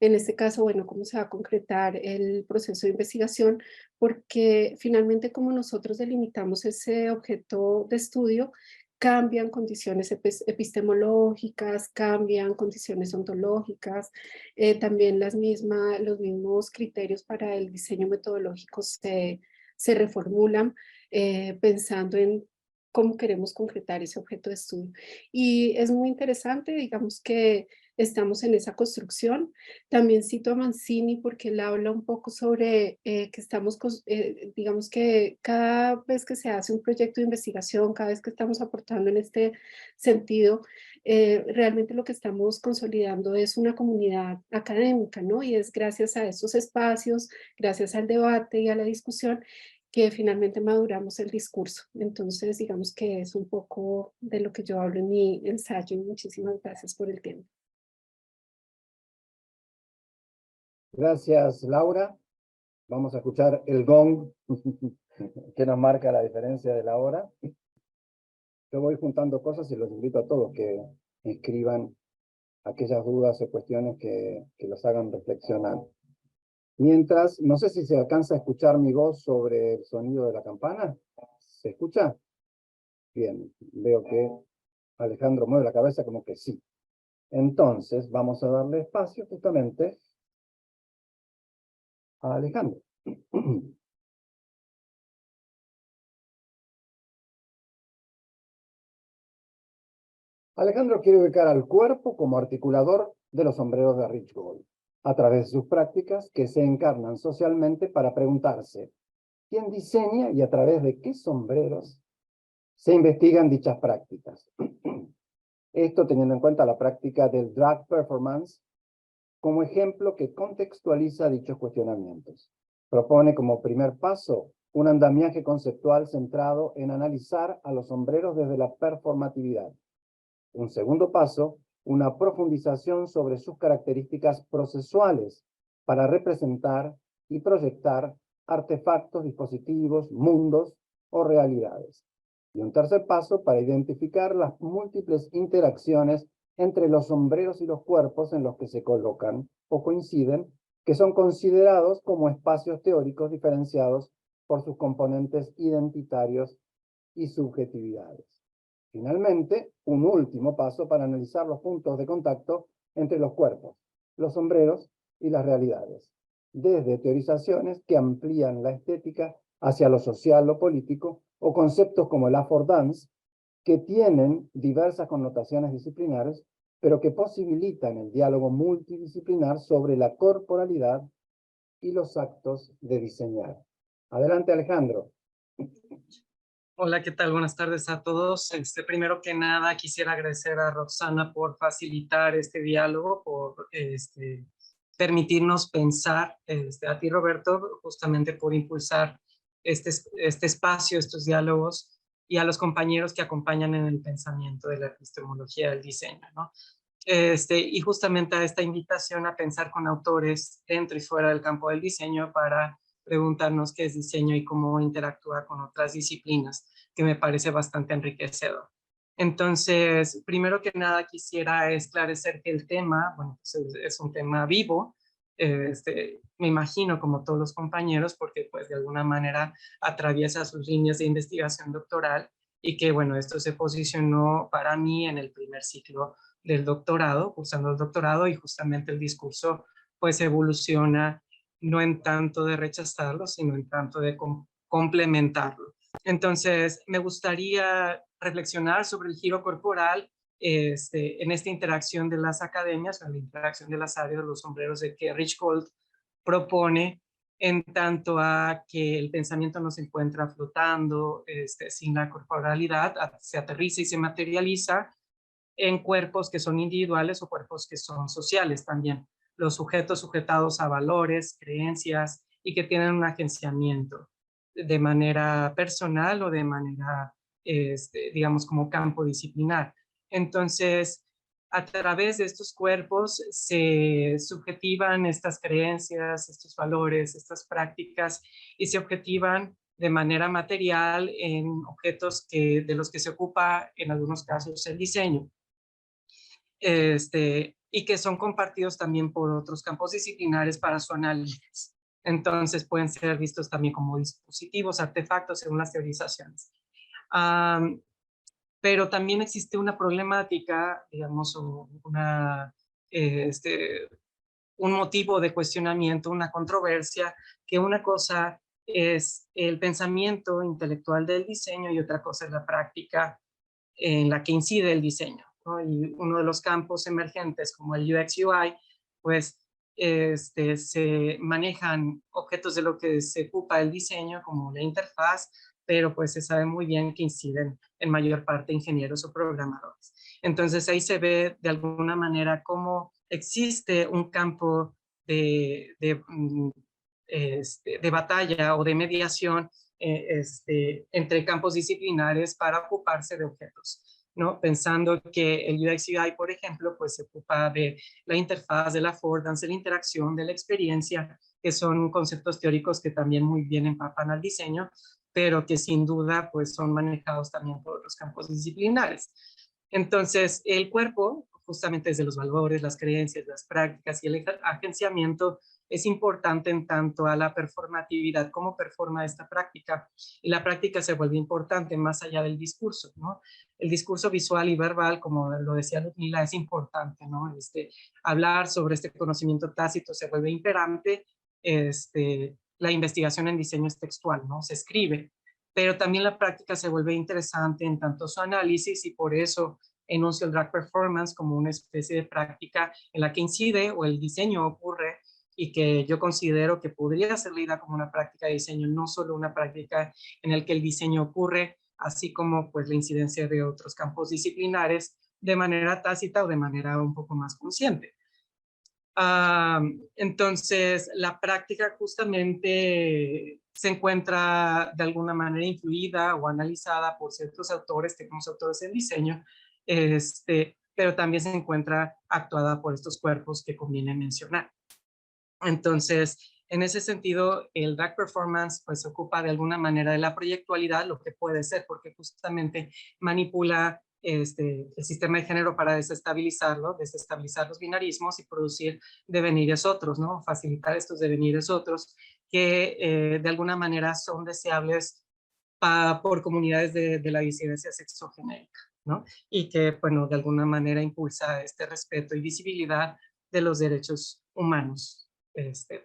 En este caso, bueno, cómo se va a concretar el proceso de investigación, porque finalmente como nosotros delimitamos ese objeto de estudio, cambian condiciones epistemológicas, cambian condiciones ontológicas, también los mismos criterios para el diseño metodológico se reformulan pensando en cómo queremos concretar ese objeto de estudio. Y es muy interesante, digamos que estamos en esa construcción. También cito a Mancini porque él habla un poco sobre que digamos que cada vez que se hace un proyecto de investigación, cada vez que estamos aportando en este sentido, realmente lo que estamos consolidando es una comunidad académica, ¿no? Y es gracias a estos espacios, gracias al debate y a la discusión, que finalmente maduramos el discurso. Entonces, digamos que es un poco de lo que yo hablo en mi ensayo. Muchísimas gracias por el tiempo. Gracias, Laura. Vamos a escuchar el gong que nos marca la diferencia de la hora. Yo voy juntando cosas y los invito a todos que escriban aquellas dudas o cuestiones que los hagan reflexionar. Mientras, no sé si se alcanza a escuchar mi voz sobre el sonido de la campana. ¿Se escucha? Bien, veo que Alejandro mueve la cabeza como que sí. Entonces, vamos a darle espacio justamente a Alejandro. Alejandro quiere ubicar al cuerpo como articulador de los sombreros de Rich Gold, a través de sus prácticas que se encarnan socialmente para preguntarse quién diseña y a través de qué sombreros se investigan dichas prácticas. Esto teniendo en cuenta la práctica del drag performance como ejemplo que contextualiza dichos cuestionamientos. Propone como primer paso un andamiaje conceptual centrado en analizar a los sombreros desde la performatividad. Un segundo paso, una profundización sobre sus características procesuales para representar y proyectar artefactos, dispositivos, mundos o realidades. Y un tercer paso para identificar las múltiples interacciones entre los sombreros y los cuerpos en los que se colocan o coinciden, que son considerados como espacios teóricos diferenciados por sus componentes identitarios y subjetividades. Finalmente, un último paso para analizar los puntos de contacto entre los cuerpos, los sombreros y las realidades, desde teorizaciones que amplían la estética hacia lo social, lo político, o conceptos como el affordance, que tienen diversas connotaciones disciplinares, pero que posibilitan el diálogo multidisciplinar sobre la corporalidad y los actos de diseñar. Adelante, Alejandro. Hola, ¿qué tal? Buenas tardes a todos. Primero que nada, quisiera agradecer a Roxana por facilitar este diálogo, por permitirnos pensar, a ti, Roberto, justamente por impulsar este espacio, estos diálogos, y a los compañeros que acompañan en el pensamiento de la epistemología del diseño, ¿no? Y justamente a esta invitación a pensar con autores dentro y fuera del campo del diseño para preguntarnos qué es diseño y cómo interactúa con otras disciplinas, que me parece bastante enriquecedor. Entonces, primero que nada quisiera esclarecer que el tema, bueno, pues es un tema vivo, me imagino como todos los compañeros, porque pues de alguna manera atraviesa sus líneas de investigación doctoral, y que bueno, esto se posicionó para mí en el primer ciclo del doctorado, cursando el doctorado, y justamente el discurso pues evoluciona no en tanto de rechazarlo, sino en tanto de complementarlo. Entonces, me gustaría reflexionar sobre el giro corporal en esta interacción de las academias, o en la interacción de las áreas de los sombreros de que Richgold propone, en tanto a que el pensamiento no se encuentra flotando sin la corporalidad, se aterriza y se materializa en cuerpos que son individuales o cuerpos que son sociales también. Los sujetos sujetados a valores, creencias, y que tienen un agenciamiento de manera personal o de manera, digamos, como campo disciplinar. Entonces, a través de estos cuerpos se subjetivan estas creencias, estos valores, estas prácticas, y se objetivan de manera material en objetos de los que se ocupa en algunos casos el diseño. Y que son compartidos también por otros campos disciplinares para su análisis. Entonces pueden ser vistos también como dispositivos, artefactos, según las teorizaciones. Pero también existe una problemática, digamos, un motivo de cuestionamiento, una controversia, que una cosa es el pensamiento intelectual del diseño y otra cosa es la práctica en la que incide el diseño, ¿no? Y uno de los campos emergentes como el UX UI, pues se manejan objetos de lo que se ocupa el diseño como la interfaz, pero pues se sabe muy bien que inciden en mayor parte ingenieros o programadores. Entonces ahí se ve de alguna manera cómo existe un campo de batalla o de mediación entre campos disciplinares para ocuparse de objetos, ¿no? Pensando que el UX UI, por ejemplo, pues se ocupa de la interfaz, de la affordance, de la interacción, de la experiencia, que son conceptos teóricos que también muy bien empapan al diseño, pero que sin duda pues son manejados también por los campos disciplinares. Entonces, el cuerpo, justamente desde los valores, las creencias, las prácticas y el agenciamiento, es importante en tanto a la performatividad, cómo performa esta práctica. Y la práctica se vuelve importante más allá del discurso, ¿no? El discurso visual y verbal, como lo decía Ludmila, es importante, ¿no? Hablar sobre este conocimiento tácito se vuelve imperante. La investigación en diseño es textual, ¿no? Se escribe, pero también la práctica se vuelve interesante en tanto su análisis, y por eso enuncio el drag performance como una especie de práctica en la que incide o el diseño ocurre, y que yo considero que podría ser leída como una práctica de diseño, no solo una práctica en la que el diseño ocurre, así como pues la incidencia de otros campos disciplinares de manera tácita o de manera un poco más consciente. Entonces, la práctica justamente se encuentra de alguna manera influida o analizada por ciertos autores, tenemos autores en diseño, pero también se encuentra actuada por estos cuerpos que conviene mencionar. Entonces, en ese sentido, el drag performance pues se ocupa de alguna manera de la proyectualidad, lo que puede ser, porque justamente manipula el sistema de género para desestabilizar los binarismos y producir devenires otros, ¿no? Facilitar estos devenires otros que de alguna manera son deseables por comunidades de la disidencia sexogenérica. ¿no? Y que, bueno, de alguna manera impulsa este respeto y visibilidad de los derechos humanos,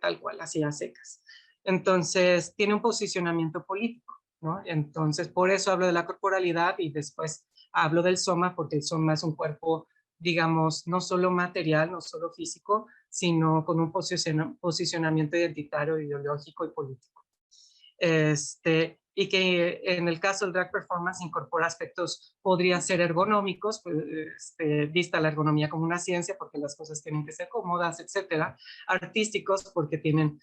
tal cual, así a secas. Entonces, tiene un posicionamiento político, ¿no? Entonces, por eso hablo de la corporalidad y después hablo del soma, porque el soma es un cuerpo, digamos, no solo material, no solo físico, sino con un posicionamiento identitario, ideológico y político. Y que en el caso del drag performance incorpora aspectos, podrían ser ergonómicos, pues, vista la ergonomía como una ciencia, porque las cosas tienen que ser cómodas, etcétera, artísticos, porque tienen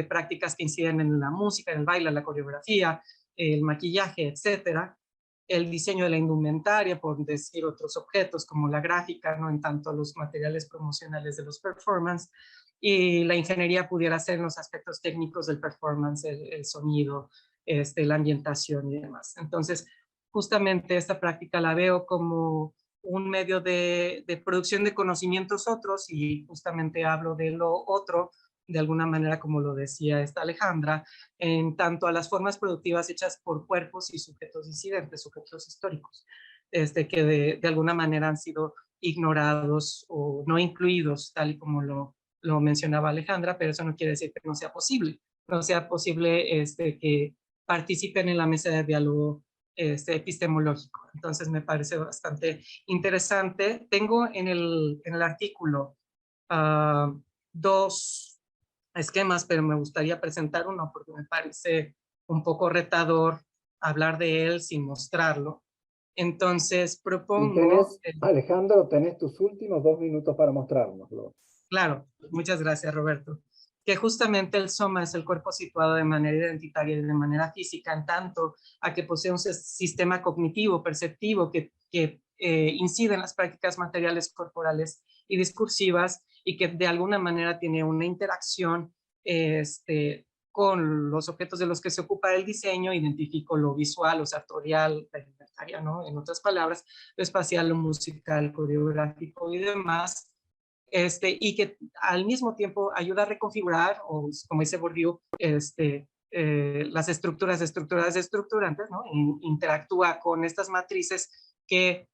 prácticas que inciden en la música, en el baile, la coreografía, el maquillaje, etcétera, el diseño de la indumentaria, por decir otros objetos como la gráfica, no en tanto los materiales promocionales de los performance, y la ingeniería pudiera ser en los aspectos técnicos del performance, el sonido, la ambientación y demás. Entonces, justamente esta práctica la veo como un medio de producción de conocimientos otros, y justamente hablo de lo otro, de alguna manera, como lo decía esta Alejandra, en tanto a las formas productivas hechas por cuerpos y sujetos disidentes, sujetos históricos, que de alguna manera han sido ignorados o no incluidos, tal y como lo mencionaba Alejandra, pero eso no quiere decir que no sea posible. No sea posible que participen en la mesa de diálogo epistemológico. Entonces me parece bastante interesante. Tengo en el artículo dos esquemas, pero me gustaría presentar uno porque me parece un poco retador hablar de él sin mostrarlo. Entonces propongo... Alejandro, tenés tus últimos 2 minutos para mostrárnoslo. Claro, muchas gracias, Roberto. Que justamente el soma es el cuerpo situado de manera identitaria y de manera física, en tanto a que posee un sistema cognitivo, perceptivo, que incide en las prácticas materiales corporales y discursivas, y que de alguna manera tiene una interacción con los objetos de los que se ocupa el diseño. Identifico lo visual, lo sartorial, la inventaria, ¿no? En otras palabras, lo espacial, lo musical, coreográfico y demás. Y que al mismo tiempo ayuda a reconfigurar, o como dice Bourdieu, las estructuras estructurantes, ¿no? Interactúa con estas matrices que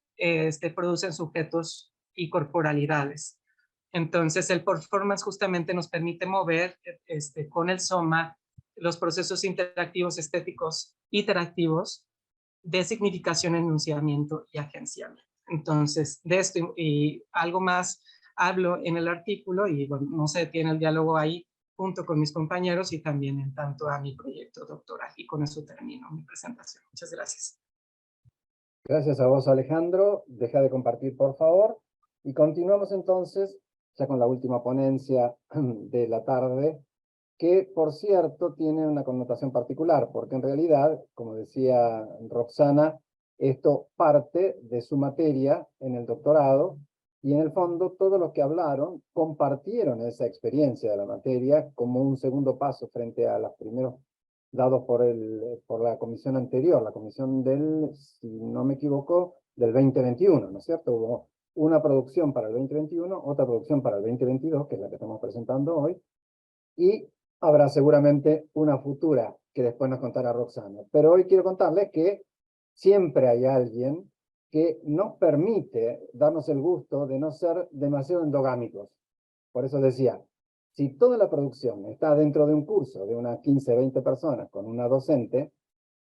producen sujetos y corporalidades. Entonces, el performance justamente nos permite mover con el soma los procesos interactivos, estéticos, interactivos, de significación, enunciamiento y agenciamiento. Entonces, de esto y algo más hablo en el artículo, y bueno, no se detiene el diálogo ahí junto con mis compañeros y también en tanto a mi proyecto doctoral. Y con eso termino mi presentación. Muchas gracias. Gracias a vos, Alejandro. Deja de compartir, por favor. Y continuamos entonces ya con la última ponencia de la tarde, que por cierto tiene una connotación particular, porque en realidad, como decía Roxana, esto parte de su materia en el doctorado, y en el fondo todos los que hablaron compartieron esa experiencia de la materia como un segundo paso frente a los primeros dados por la comisión anterior, la comisión del, si no me equivoco, del 2021, ¿no es cierto? Hubo una producción para el 2021, otra producción para el 2022, que es la que estamos presentando hoy, y habrá seguramente una futura que después nos contará Roxana. Pero hoy quiero contarles que siempre hay alguien que nos permite darnos el gusto de no ser demasiado endogámicos. Por eso decía, si toda la producción está dentro de un curso de unas 15, 20 personas con una docente,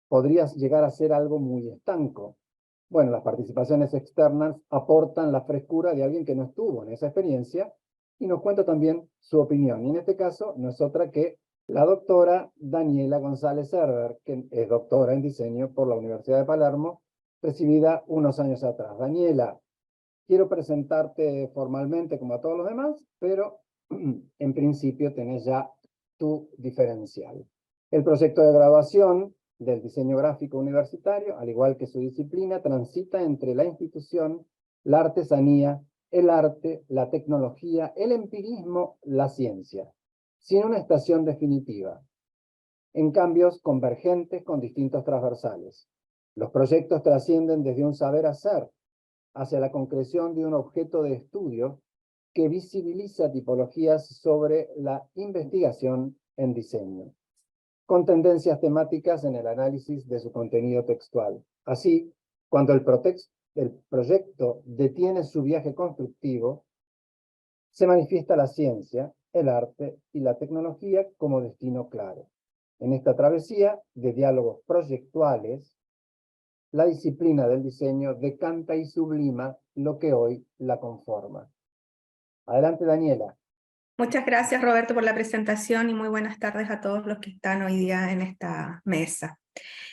podrías llegar a ser algo muy estanco. Bueno, las participaciones externas aportan la frescura de alguien que no estuvo en esa experiencia y nos cuenta también su opinión. Y en este caso no es otra que la doctora Daniela González Herber, que es doctora en diseño por la Universidad de Palermo, recibida unos años atrás. Daniela, quiero presentarte formalmente como a todos los demás, pero en principio tenés ya tu diferencial. El proyecto de graduación del diseño gráfico universitario, al igual que su disciplina, transita entre la institución, la artesanía, el arte, la tecnología, el empirismo, la ciencia, sin una estación definitiva, en cambios convergentes con distintos transversales. Los proyectos trascienden desde un saber hacer hacia la concreción de un objeto de estudio que visibiliza tipologías sobre la investigación en diseño, con tendencias temáticas en el análisis de su contenido textual. Así, cuando el el proyecto detiene su viaje constructivo, se manifiesta la ciencia, el arte y la tecnología como destino claro. En esta travesía de diálogos proyectuales, la disciplina del diseño decanta y sublima lo que hoy la conforma. Adelante, Daniela. Muchas gracias, Roberto, por la presentación y muy buenas tardes a todos los que están hoy día en esta mesa.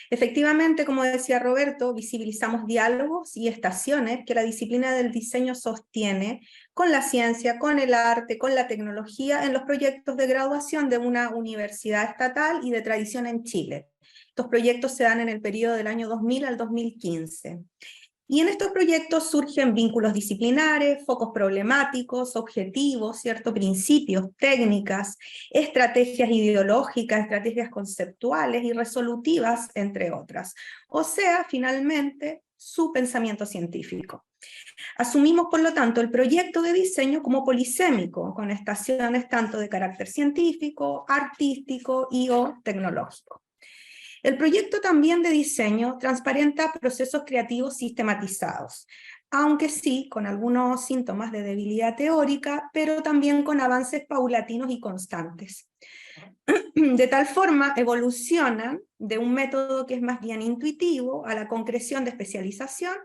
Efectivamente, como decía Roberto, visibilizamos diálogos y estaciones que la disciplina del diseño sostiene con la ciencia, con el arte, con la tecnología en los proyectos de graduación de una universidad estatal y de tradición en Chile. Estos proyectos se dan en el periodo del año 2000 al 2015. Y en estos proyectos surgen vínculos disciplinares, focos problemáticos, objetivos, ¿cierto? Principios, técnicas, estrategias ideológicas, estrategias conceptuales y resolutivas, entre otras. O sea, finalmente, su pensamiento científico. Asumimos, por lo tanto, el proyecto de diseño como polisémico, con estaciones tanto de carácter científico, artístico y o tecnológico. El proyecto también de diseño transparenta procesos creativos sistematizados, aunque sí con algunos síntomas de debilidad teórica, pero también con avances paulatinos y constantes. De tal forma evolucionan de un método que es más bien intuitivo a la concreción de especialización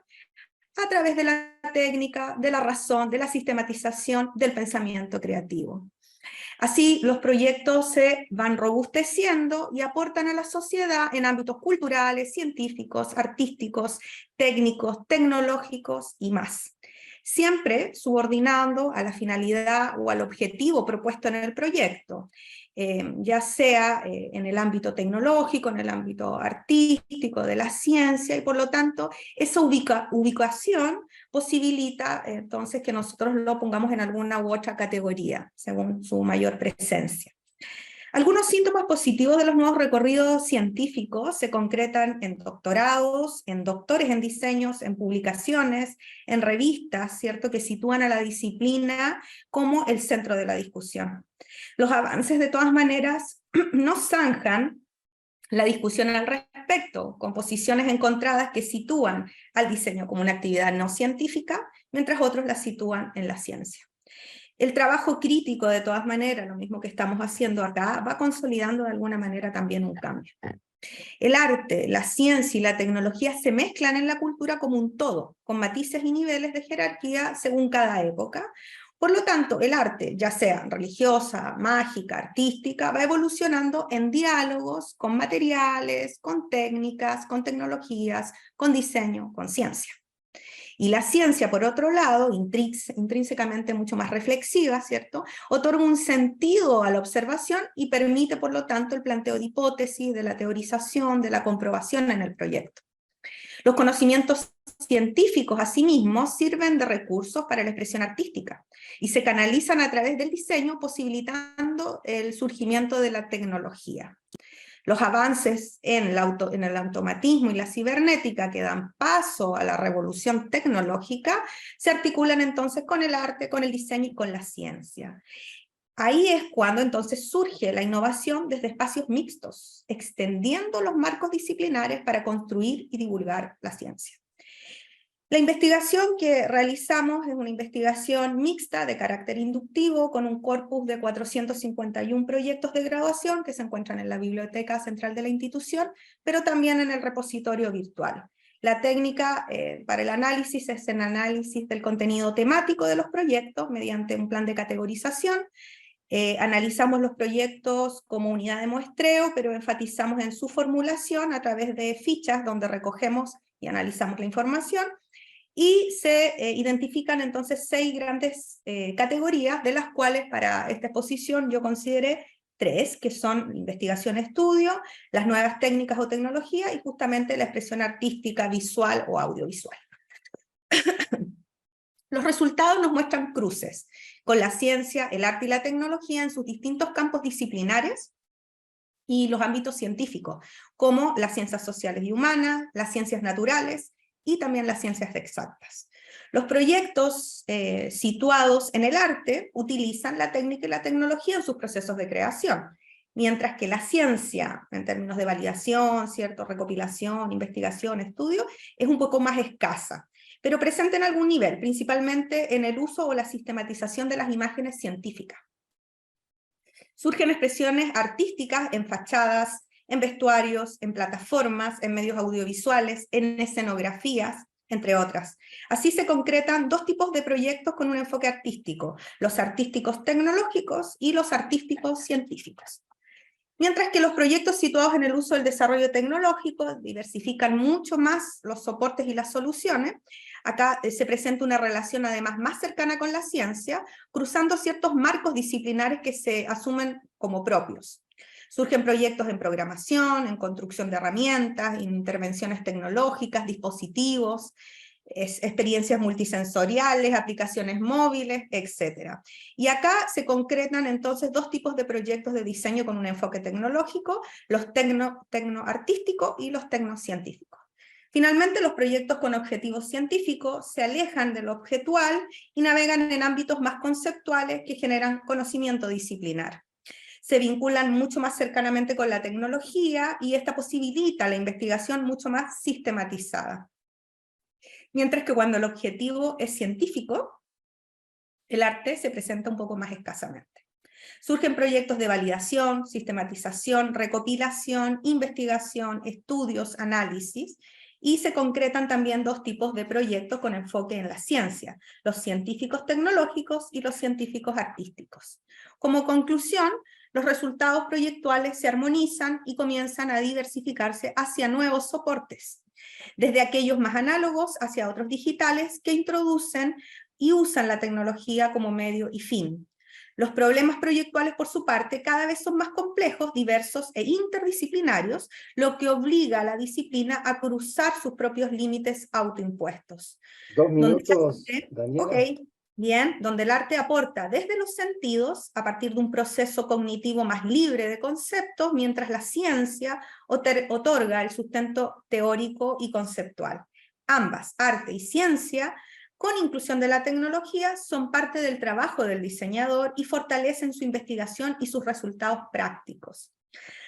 a través de la técnica, de la razón, de la sistematización del pensamiento creativo. Así, los proyectos se van robusteciendo y aportan a la sociedad en ámbitos culturales, científicos, artísticos, técnicos, tecnológicos y más. Siempre subordinando a la finalidad o al objetivo propuesto en el proyecto, ya sea en el ámbito tecnológico, en el ámbito artístico, de la ciencia, y por lo tanto esa ubicación posibilita entonces que nosotros lo pongamos en alguna u otra categoría, según su mayor presencia. Algunos síntomas positivos de los nuevos recorridos científicos se concretan en doctorados, en doctores en diseños, en publicaciones, en revistas, ¿cierto?, que sitúan a la disciplina como el centro de la discusión. Los avances, de todas maneras, no zanjan la discusión al respecto, con posiciones encontradas que sitúan al diseño como una actividad no científica, mientras otros la sitúan en la ciencia. El trabajo crítico, de todas maneras, lo mismo que estamos haciendo acá, va consolidando de alguna manera también un cambio. El arte, la ciencia y la tecnología se mezclan en la cultura como un todo, con matices y niveles de jerarquía según cada época. Por lo tanto, el arte, ya sea religiosa, mágica, artística, va evolucionando en diálogos con materiales, con técnicas, con tecnologías, con diseño, con ciencia. Y la ciencia, por otro lado, intrínsecamente mucho más reflexiva, ¿cierto?, otorga un sentido a la observación y permite, por lo tanto, el planteo de hipótesis, de la teorización, de la comprobación en el proyecto. Los conocimientos científicos, asimismo, sirven de recursos para la expresión artística y se canalizan a través del diseño, posibilitando el surgimiento de la tecnología. Los avances en el automatismo y la cibernética que dan paso a la revolución tecnológica se articulan entonces con el arte, con el diseño y con la ciencia. Ahí es cuando entonces surge la innovación desde espacios mixtos, extendiendo los marcos disciplinares para construir y divulgar la ciencia. La investigación que realizamos es una investigación mixta de carácter inductivo con un corpus de 451 proyectos de graduación que se encuentran en la Biblioteca Central de la institución, pero también en el repositorio virtual. La técnica para el análisis es el análisis del contenido temático de los proyectos mediante un plan de categorización. Analizamos los proyectos como unidad de muestreo, pero enfatizamos en su formulación a través de fichas donde recogemos y analizamos la información, y se identifican entonces 6 grandes categorías, de las cuales para esta exposición yo consideré 3, que son investigación-estudio, las nuevas técnicas o tecnologías, y justamente la expresión artística, visual o audiovisual. Los resultados nos muestran cruces con la ciencia, el arte y la tecnología en sus distintos campos disciplinares y los ámbitos científicos, como las ciencias sociales y humanas, las ciencias naturales y también las ciencias exactas. Los proyectos situados en el arte utilizan la técnica y la tecnología en sus procesos de creación, mientras que la ciencia, en términos de validación, ¿cierto?, recopilación, investigación, estudio, es un poco más escasa. pero presente en algún nivel, principalmente en el uso o la sistematización de las imágenes científicas. Surgen expresiones artísticas en fachadas, en vestuarios, en plataformas, en medios audiovisuales, en escenografías, entre otras. Así se concretan dos tipos de proyectos con un enfoque artístico, los artísticos tecnológicos y los artísticos científicos. Mientras que los proyectos situados en el uso del desarrollo tecnológico diversifican mucho más los soportes y las soluciones, acá se presenta una relación además más cercana con la ciencia, cruzando ciertos marcos disciplinares que se asumen como propios. Surgen proyectos en programación, en construcción de herramientas, en intervenciones tecnológicas, dispositivos, experiencias multisensoriales, aplicaciones móviles, etc. Y acá se concretan entonces dos tipos de proyectos de diseño con un enfoque tecnológico, los tecnoartísticos y los tecnocientíficos. Finalmente, los proyectos con objetivos científicos se alejan de lo objetual y navegan en ámbitos más conceptuales que generan conocimiento disciplinar. Se vinculan mucho más cercanamente con la tecnología y esta posibilita la investigación mucho más sistematizada. Mientras que cuando el objetivo es científico, el arte se presenta un poco más escasamente. Surgen proyectos de validación, sistematización, recopilación, investigación, estudios, análisis, y se concretan también dos tipos de proyectos con enfoque en la ciencia, los científicos tecnológicos y los científicos artísticos. Como conclusión, los resultados proyectuales se armonizan y comienzan a diversificarse hacia nuevos soportes, desde aquellos más análogos hacia otros digitales que introducen y usan la tecnología como medio y fin. Los problemas proyectuales, por su parte, cada vez son más complejos, diversos e interdisciplinarios, lo que obliga a la disciplina a cruzar sus propios límites autoimpuestos. 2 minutos, Daniela. Ok, bien, donde el arte aporta desde los sentidos, a partir de un proceso cognitivo más libre de conceptos, mientras la ciencia otorga el sustento teórico y conceptual. Ambas, arte y ciencia, con inclusión de la tecnología, son parte del trabajo del diseñador y fortalecen su investigación y sus resultados prácticos.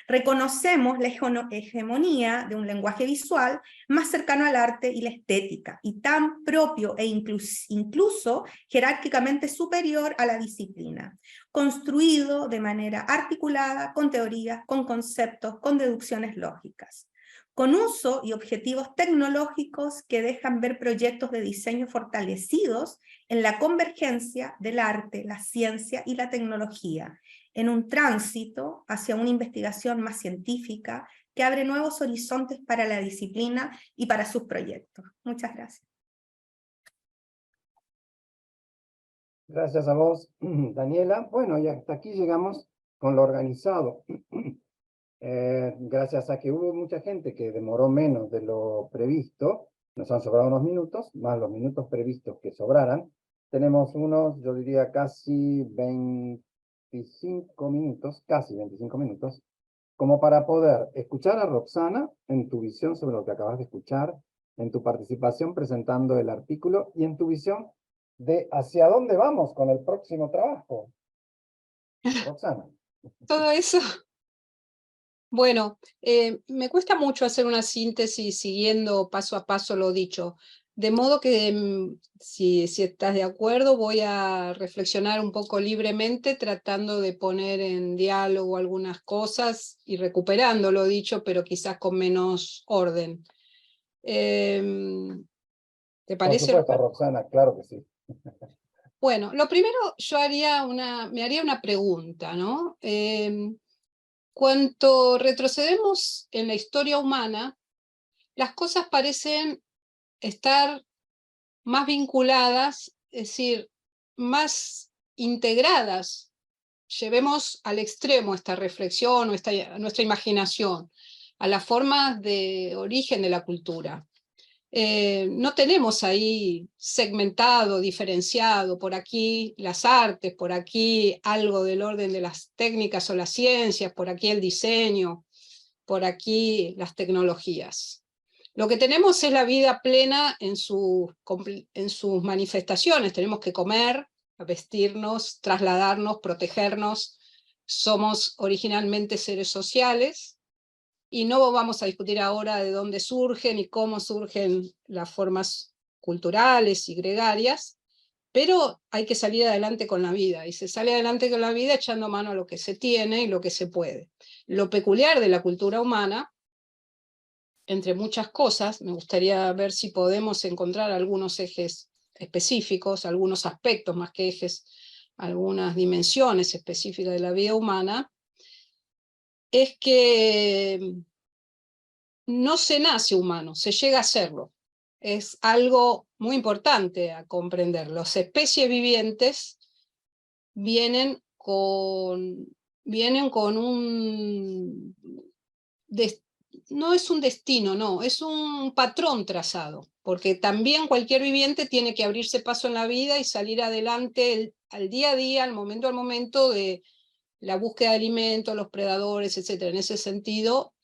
Reconocemos la hegemonía de un lenguaje visual más cercano al arte y la estética, y tan propio e incluso jerárquicamente superior a la disciplina, construido de manera articulada, con teorías, con conceptos, con deducciones lógicas, con uso y objetivos tecnológicos que dejan ver proyectos de diseño fortalecidos en la convergencia del arte, la ciencia y la tecnología, en un tránsito hacia una investigación más científica que abre nuevos horizontes para la disciplina y para sus proyectos. Muchas gracias. Gracias a vos, Daniela. Bueno, y hasta aquí llegamos con lo organizado. Gracias a que hubo mucha gente que demoró menos de lo previsto, nos han sobrado unos minutos, más los minutos previstos que sobraran. Tenemos unos, yo diría, casi 25 minutos, como para poder escuchar a Roxana en tu visión sobre lo que acabas de escuchar, en tu participación presentando el artículo y en tu visión de hacia dónde vamos con el próximo trabajo. Roxana. Todo eso. Bueno, me cuesta mucho hacer una síntesis siguiendo paso a paso lo dicho. De modo que, si estás de acuerdo, voy a reflexionar un poco libremente, tratando de poner en diálogo algunas cosas y recuperando lo dicho, pero quizás con menos orden. ¿Te parece? Por supuesto, Roxana, claro que sí. Bueno, lo primero yo me haría una pregunta, ¿no? Cuando retrocedemos en la historia humana, las cosas parecen estar más vinculadas, es decir, más integradas. Llevemos al extremo esta reflexión o nuestra imaginación a las formas de origen de la cultura. No tenemos ahí segmentado, diferenciado, por aquí las artes, por aquí algo del orden de las técnicas o las ciencias, por aquí el diseño, por aquí las tecnologías. Lo que tenemos es la vida plena en sus manifestaciones. Tenemos que comer, vestirnos, trasladarnos, protegernos. Somos originalmente seres sociales, y no vamos a discutir ahora de dónde surgen y cómo surgen las formas culturales y gregarias, pero hay que salir adelante con la vida, y se sale adelante con la vida echando mano a lo que se tiene y lo que se puede. Lo peculiar de la cultura humana, entre muchas cosas, me gustaría ver si podemos encontrar algunos ejes específicos, algunos aspectos más que ejes, algunas dimensiones específicas de la vida humana, es que no se nace humano, se llega a serlo. Es algo muy importante a comprender. Las especies vivientes vienen con un... no es un destino, no, es un patrón trazado, porque también cualquier viviente tiene que abrirse paso en la vida y salir adelante al día a día, al momento de la búsqueda de alimentos, los predadores, etc. En ese sentido,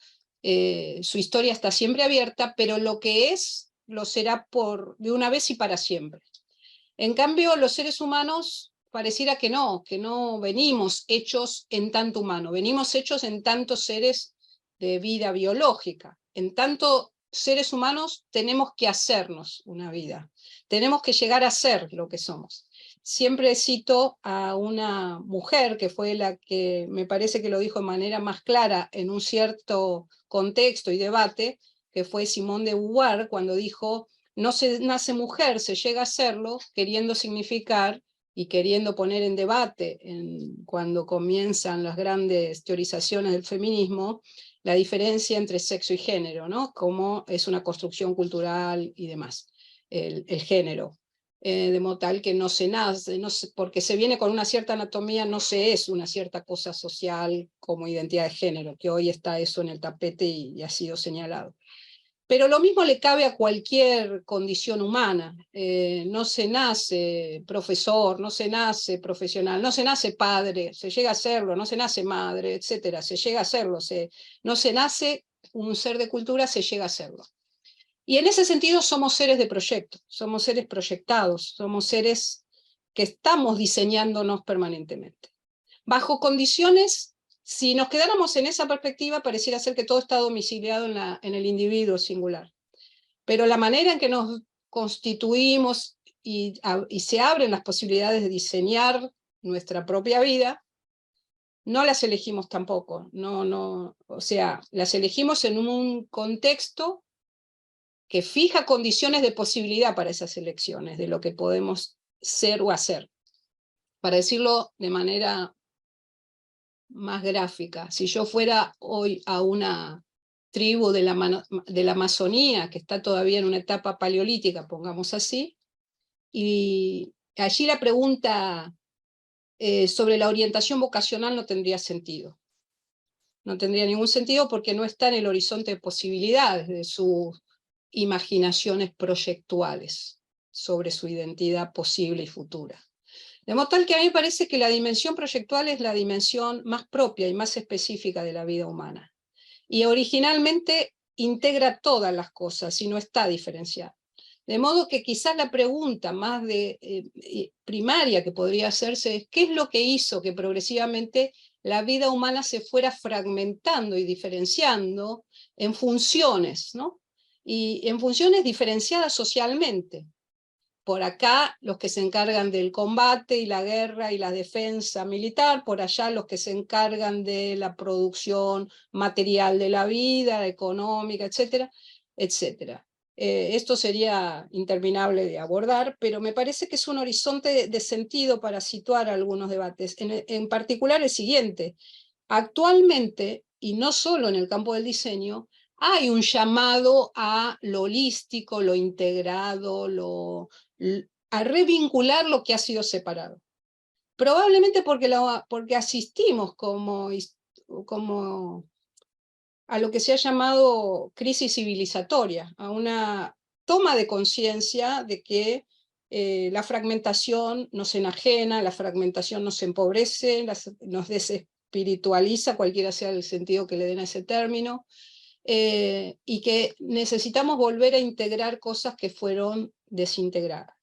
su historia está siempre abierta, pero lo que es, lo será de una vez y para siempre. En cambio, los seres humanos pareciera que no venimos hechos en tanto humano, venimos hechos en tantos seres de vida biológica. En tanto seres humanos tenemos que hacernos una vida, tenemos que llegar a ser lo que somos. Siempre cito a una mujer que fue la que me parece que lo dijo de manera más clara en un cierto contexto y debate, que fue Simone de Beauvoir, cuando dijo: no se nace mujer, se llega a serlo, queriendo significar y queriendo poner en debate, cuando comienzan las grandes teorizaciones del feminismo, la diferencia entre sexo y género, ¿no? Cómo es una construcción cultural y demás, el género. De modo tal que no se nace, porque se viene con una cierta anatomía, no se es una cierta cosa social como identidad de género, que hoy está eso en el tapete y ha sido señalado. Pero lo mismo le cabe a cualquier condición humana. No se nace profesor, no se nace profesional, no se nace padre, se llega a serlo, no se nace madre, etc. Se llega a serlo, no se nace un ser de cultura, se llega a serlo. Y en ese sentido somos seres de proyecto, somos seres proyectados, somos seres que estamos diseñándonos permanentemente. Bajo condiciones... Si nos quedáramos en esa perspectiva, pareciera ser que todo está domiciliado en el individuo singular. Pero la manera en que nos constituimos y se abren las posibilidades de diseñar nuestra propia vida, no las elegimos tampoco. O sea, las elegimos en un contexto que fija condiciones de posibilidad para esas elecciones, de lo que podemos ser o hacer. Para decirlo de manera más gráfica, si yo fuera hoy a una tribu de la Amazonía, que está todavía en una etapa paleolítica, pongamos así, y allí la pregunta sobre la orientación vocacional no tendría sentido. No tendría ningún sentido porque no está en el horizonte de posibilidades de sus imaginaciones proyectuales sobre su identidad posible y futura. De modo tal que a mí me parece que la dimensión proyectual es la dimensión más propia y más específica de la vida humana. Y originalmente integra todas las cosas y no está diferenciada. De modo que quizás la pregunta más primaria que podría hacerse es: ¿qué es lo que hizo que progresivamente la vida humana se fuera fragmentando y diferenciando en funciones, ¿no? Y en funciones diferenciadas socialmente? Por acá los que se encargan del combate y la guerra y la defensa militar, por allá los que se encargan de la producción material de la vida, económica, etcétera, etcétera. Esto sería interminable de abordar, pero me parece que es un horizonte de sentido para situar algunos debates, en particular el siguiente. Actualmente, y no solo en el campo del diseño, hay un llamado a lo holístico, lo integrado, a revincular lo que ha sido separado. Probablemente porque asistimos como a lo que se ha llamado crisis civilizatoria, a una toma de conciencia de que la fragmentación nos enajena, la fragmentación nos empobrece, nos desespiritualiza, cualquiera sea el sentido que le den a ese término, y que necesitamos volver a integrar cosas que fueron desintegradas,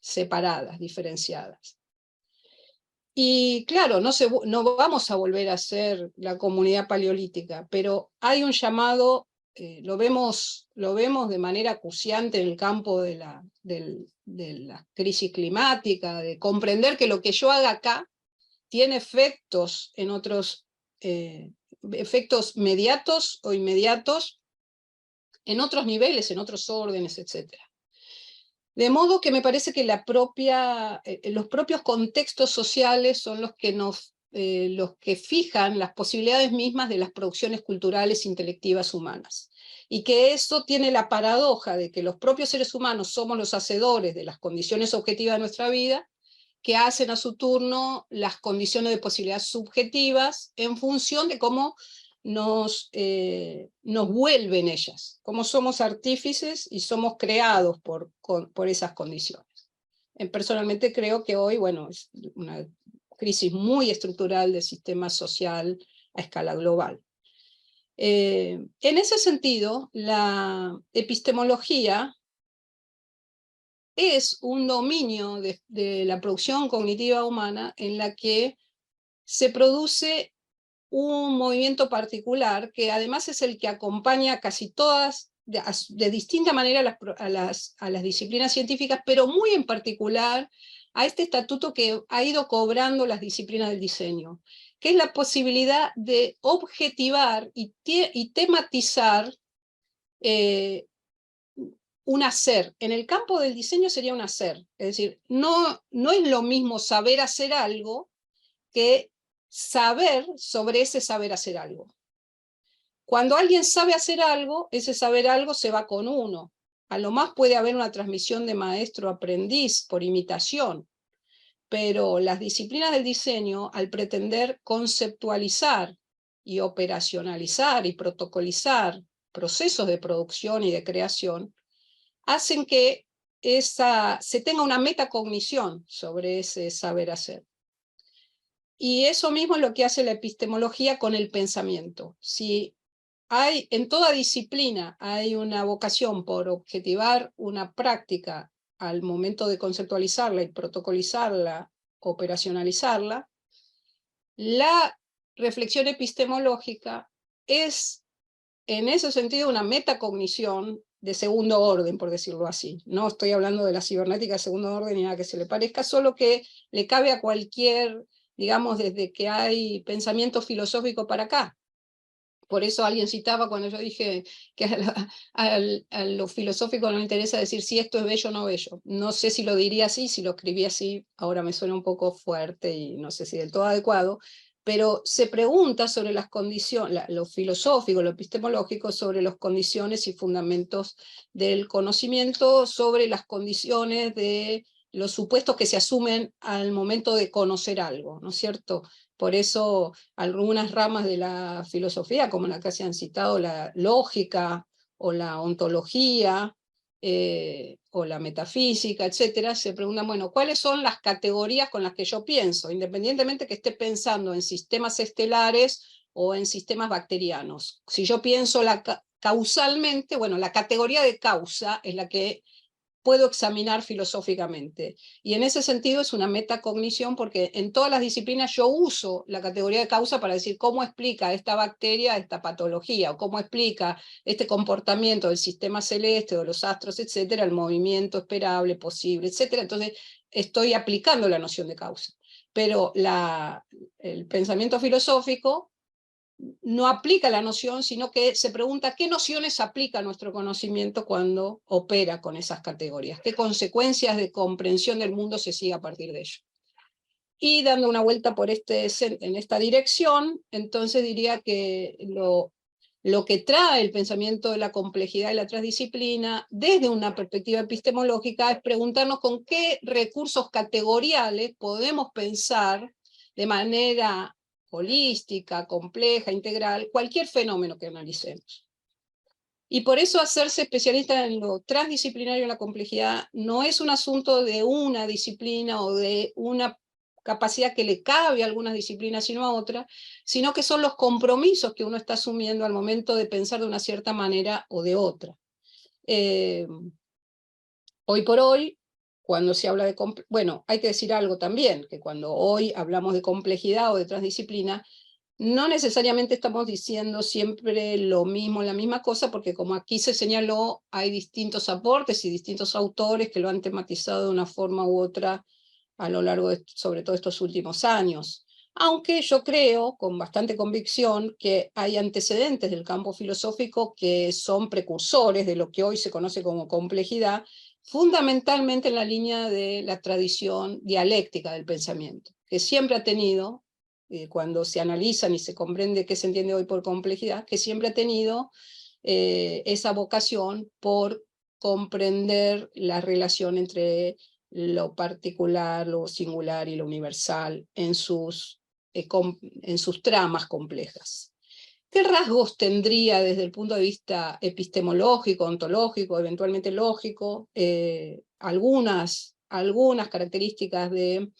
separadas, diferenciadas. Y claro, no vamos a volver a ser la comunidad paleolítica, pero hay un llamado lo vemos de manera acuciante en el campo de la crisis climática, de comprender que lo que yo haga acá tiene efectos en otros, efectos mediatos o inmediatos en otros niveles, en otros órdenes, etc. De modo que me parece que los propios contextos sociales son los que fijan las posibilidades mismas de las producciones culturales intelectivas humanas. Y que eso tiene la paradoja de que los propios seres humanos somos los hacedores de las condiciones objetivas de nuestra vida, que hacen a su turno las condiciones de posibilidad subjetivas en función de cómo nos vuelven ellas, cómo somos artífices y somos creados por esas condiciones. Personalmente creo que hoy, bueno, es una crisis muy estructural del sistema social a escala global. En ese sentido, la epistemología es un dominio de la producción cognitiva humana en la que se produce un movimiento particular que además es el que acompaña casi todas, de distinta manera a las disciplinas científicas, pero muy en particular a este estatuto que ha ido cobrando las disciplinas del diseño, que es la posibilidad de objetivar y tematizar un hacer. En el campo del diseño sería un hacer, es decir, no es lo mismo saber hacer algo que saber sobre ese saber hacer algo. Cuando alguien sabe hacer algo, ese saber algo se va con uno. A lo más puede haber una transmisión de maestro a aprendiz por imitación, pero las disciplinas del diseño, al pretender conceptualizar y operacionalizar y protocolizar procesos de producción y de creación, hacen que se tenga una metacognición sobre ese saber hacer. Y eso mismo es lo que hace la epistemología con el pensamiento. Si en toda disciplina hay una vocación por objetivar una práctica al momento de conceptualizarla y protocolizarla, operacionalizarla, la reflexión epistemológica es, en ese sentido, una metacognición de segundo orden, por decirlo así. No estoy hablando de la cibernética de segundo orden ni nada que se le parezca, solo que le cabe a cualquier, digamos, desde que hay pensamiento filosófico para acá. Por eso alguien citaba cuando yo dije que a lo filosófico no le interesa decir si esto es bello o no bello. No sé si lo diría así, si lo escribí así, ahora me suena un poco fuerte y no sé si del todo adecuado, pero se pregunta sobre las condiciones, lo filosófico, lo epistemológico, sobre las condiciones y fundamentos del conocimiento, sobre las condiciones de los supuestos que se asumen al momento de conocer algo, ¿no es cierto? Por eso algunas ramas de la filosofía, como la que se han citado, la lógica o la ontología, o la metafísica, etcétera, se preguntan, bueno, ¿cuáles son las categorías con las que yo pienso? Independientemente que esté pensando en sistemas estelares o en sistemas bacterianos. Si yo pienso causalmente, bueno, la categoría de causa es la que puedo examinar filosóficamente. Y en ese sentido es una metacognición porque en todas las disciplinas yo uso la categoría de causa para decir cómo explica esta bacteria esta patología, o cómo explica este comportamiento del sistema celeste, o de los astros, etcétera, el movimiento esperable, posible, etcétera. Entonces estoy aplicando la noción de causa. Pero el pensamiento filosófico no aplica la noción, sino que se pregunta qué nociones aplica nuestro conocimiento cuando opera con esas categorías, qué consecuencias de comprensión del mundo se sigue a partir de ello. Y dando una vuelta en esta dirección, entonces diría que lo que trae el pensamiento de la complejidad y la transdisciplina desde una perspectiva epistemológica es preguntarnos con qué recursos categoriales podemos pensar de manera holística, compleja, integral, cualquier fenómeno que analicemos. Y por eso hacerse especialista en lo transdisciplinario y en la complejidad no es un asunto de una disciplina o de una capacidad que le cabe a algunas disciplinas sino a otras, sino que son los compromisos que uno está asumiendo al momento de pensar de una cierta manera o de otra. Hoy por hoy, cuando se habla de... Bueno, hay que decir algo también, que cuando hoy hablamos de complejidad o de transdisciplina, no necesariamente estamos diciendo siempre lo mismo, la misma cosa, porque como aquí se señaló, hay distintos aportes y distintos autores que lo han tematizado de una forma u otra a lo largo de, sobre todo, estos últimos años. Aunque yo creo, con bastante convicción, que hay antecedentes del campo filosófico que son precursores de lo que hoy se conoce como complejidad, fundamentalmente en la línea de la tradición dialéctica del pensamiento, que siempre ha tenido, cuando se analizan y se comprende qué se entiende hoy por complejidad, que siempre ha tenido esa vocación por comprender la relación entre lo particular, lo singular y lo universal en sus tramas complejas. ¿Qué rasgos tendría desde el punto de vista epistemológico, ontológico, eventualmente lógico, algunas características del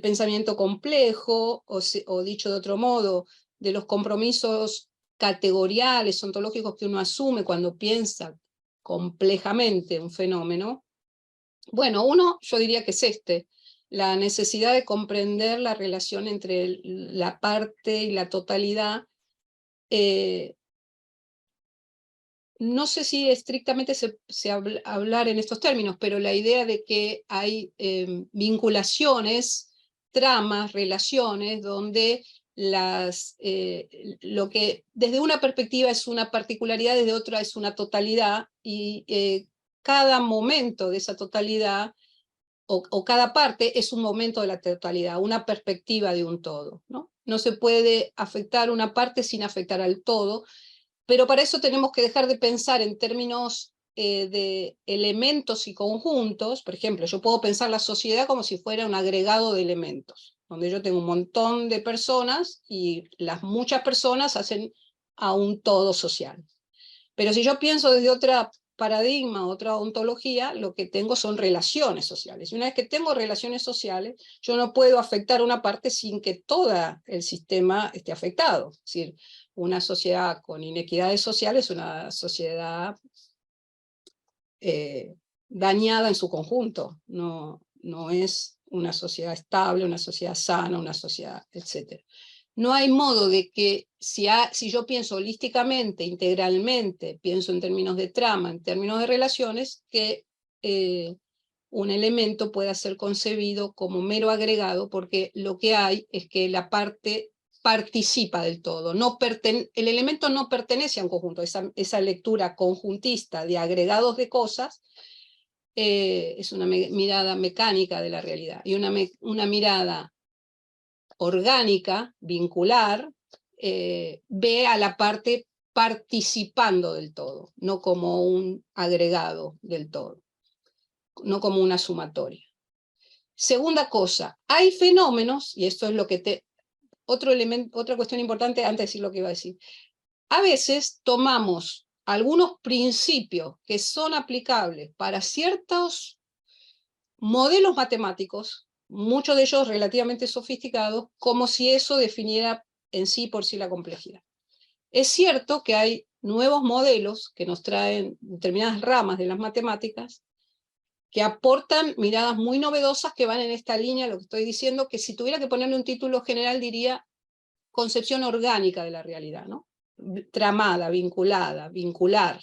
pensamiento complejo, o dicho de otro modo, de los compromisos categoriales, ontológicos que uno asume cuando piensa complejamente un fenómeno? Bueno, uno yo diría que es la necesidad de comprender la relación entre la parte y la totalidad. No sé si estrictamente se hablar en estos términos, pero la idea de que hay vinculaciones, tramas, relaciones, donde lo que desde una perspectiva es una particularidad, desde otra es una totalidad, y cada momento de esa totalidad, o cada parte, es un momento de la totalidad, una perspectiva de un todo, ¿no? No se puede afectar una parte sin afectar al todo, pero para eso tenemos que dejar de pensar en términos de elementos y conjuntos. Por ejemplo, yo puedo pensar la sociedad como si fuera un agregado de elementos, donde yo tengo un montón de personas y las muchas personas hacen a un todo social. Pero si yo pienso desde otra paradigma, otra ontología, lo que tengo son relaciones sociales. Y una vez que tengo relaciones sociales, yo no puedo afectar una parte sin que todo el sistema esté afectado. Es decir, una sociedad con inequidades sociales es una sociedad dañada en su conjunto, no es una sociedad estable, una sociedad sana, una sociedad, etc. No hay modo de que, si yo pienso holísticamente, integralmente, pienso en términos de trama, en términos de relaciones, que un elemento pueda ser concebido como mero agregado, porque lo que hay es que la parte participa del todo. El elemento no pertenece a un conjunto. Esa lectura conjuntista de agregados de cosas es una mirada mecánica de la realidad, y una mirada orgánica, vincular, ve a la parte participando del todo, no como un agregado del todo, no como una sumatoria. Segunda cosa, hay fenómenos, y esto es lo que otra cuestión importante antes de decir lo que iba a decir. A veces tomamos algunos principios que son aplicables para ciertos modelos matemáticos, muchos de ellos relativamente sofisticados, como si eso definiera en sí por sí la complejidad. Es cierto que hay nuevos modelos que nos traen determinadas ramas de las matemáticas que aportan miradas muy novedosas que van en esta línea, lo que estoy diciendo, que si tuviera que ponerle un título general diría concepción orgánica de la realidad, ¿no? Tramada, vinculada, vincular,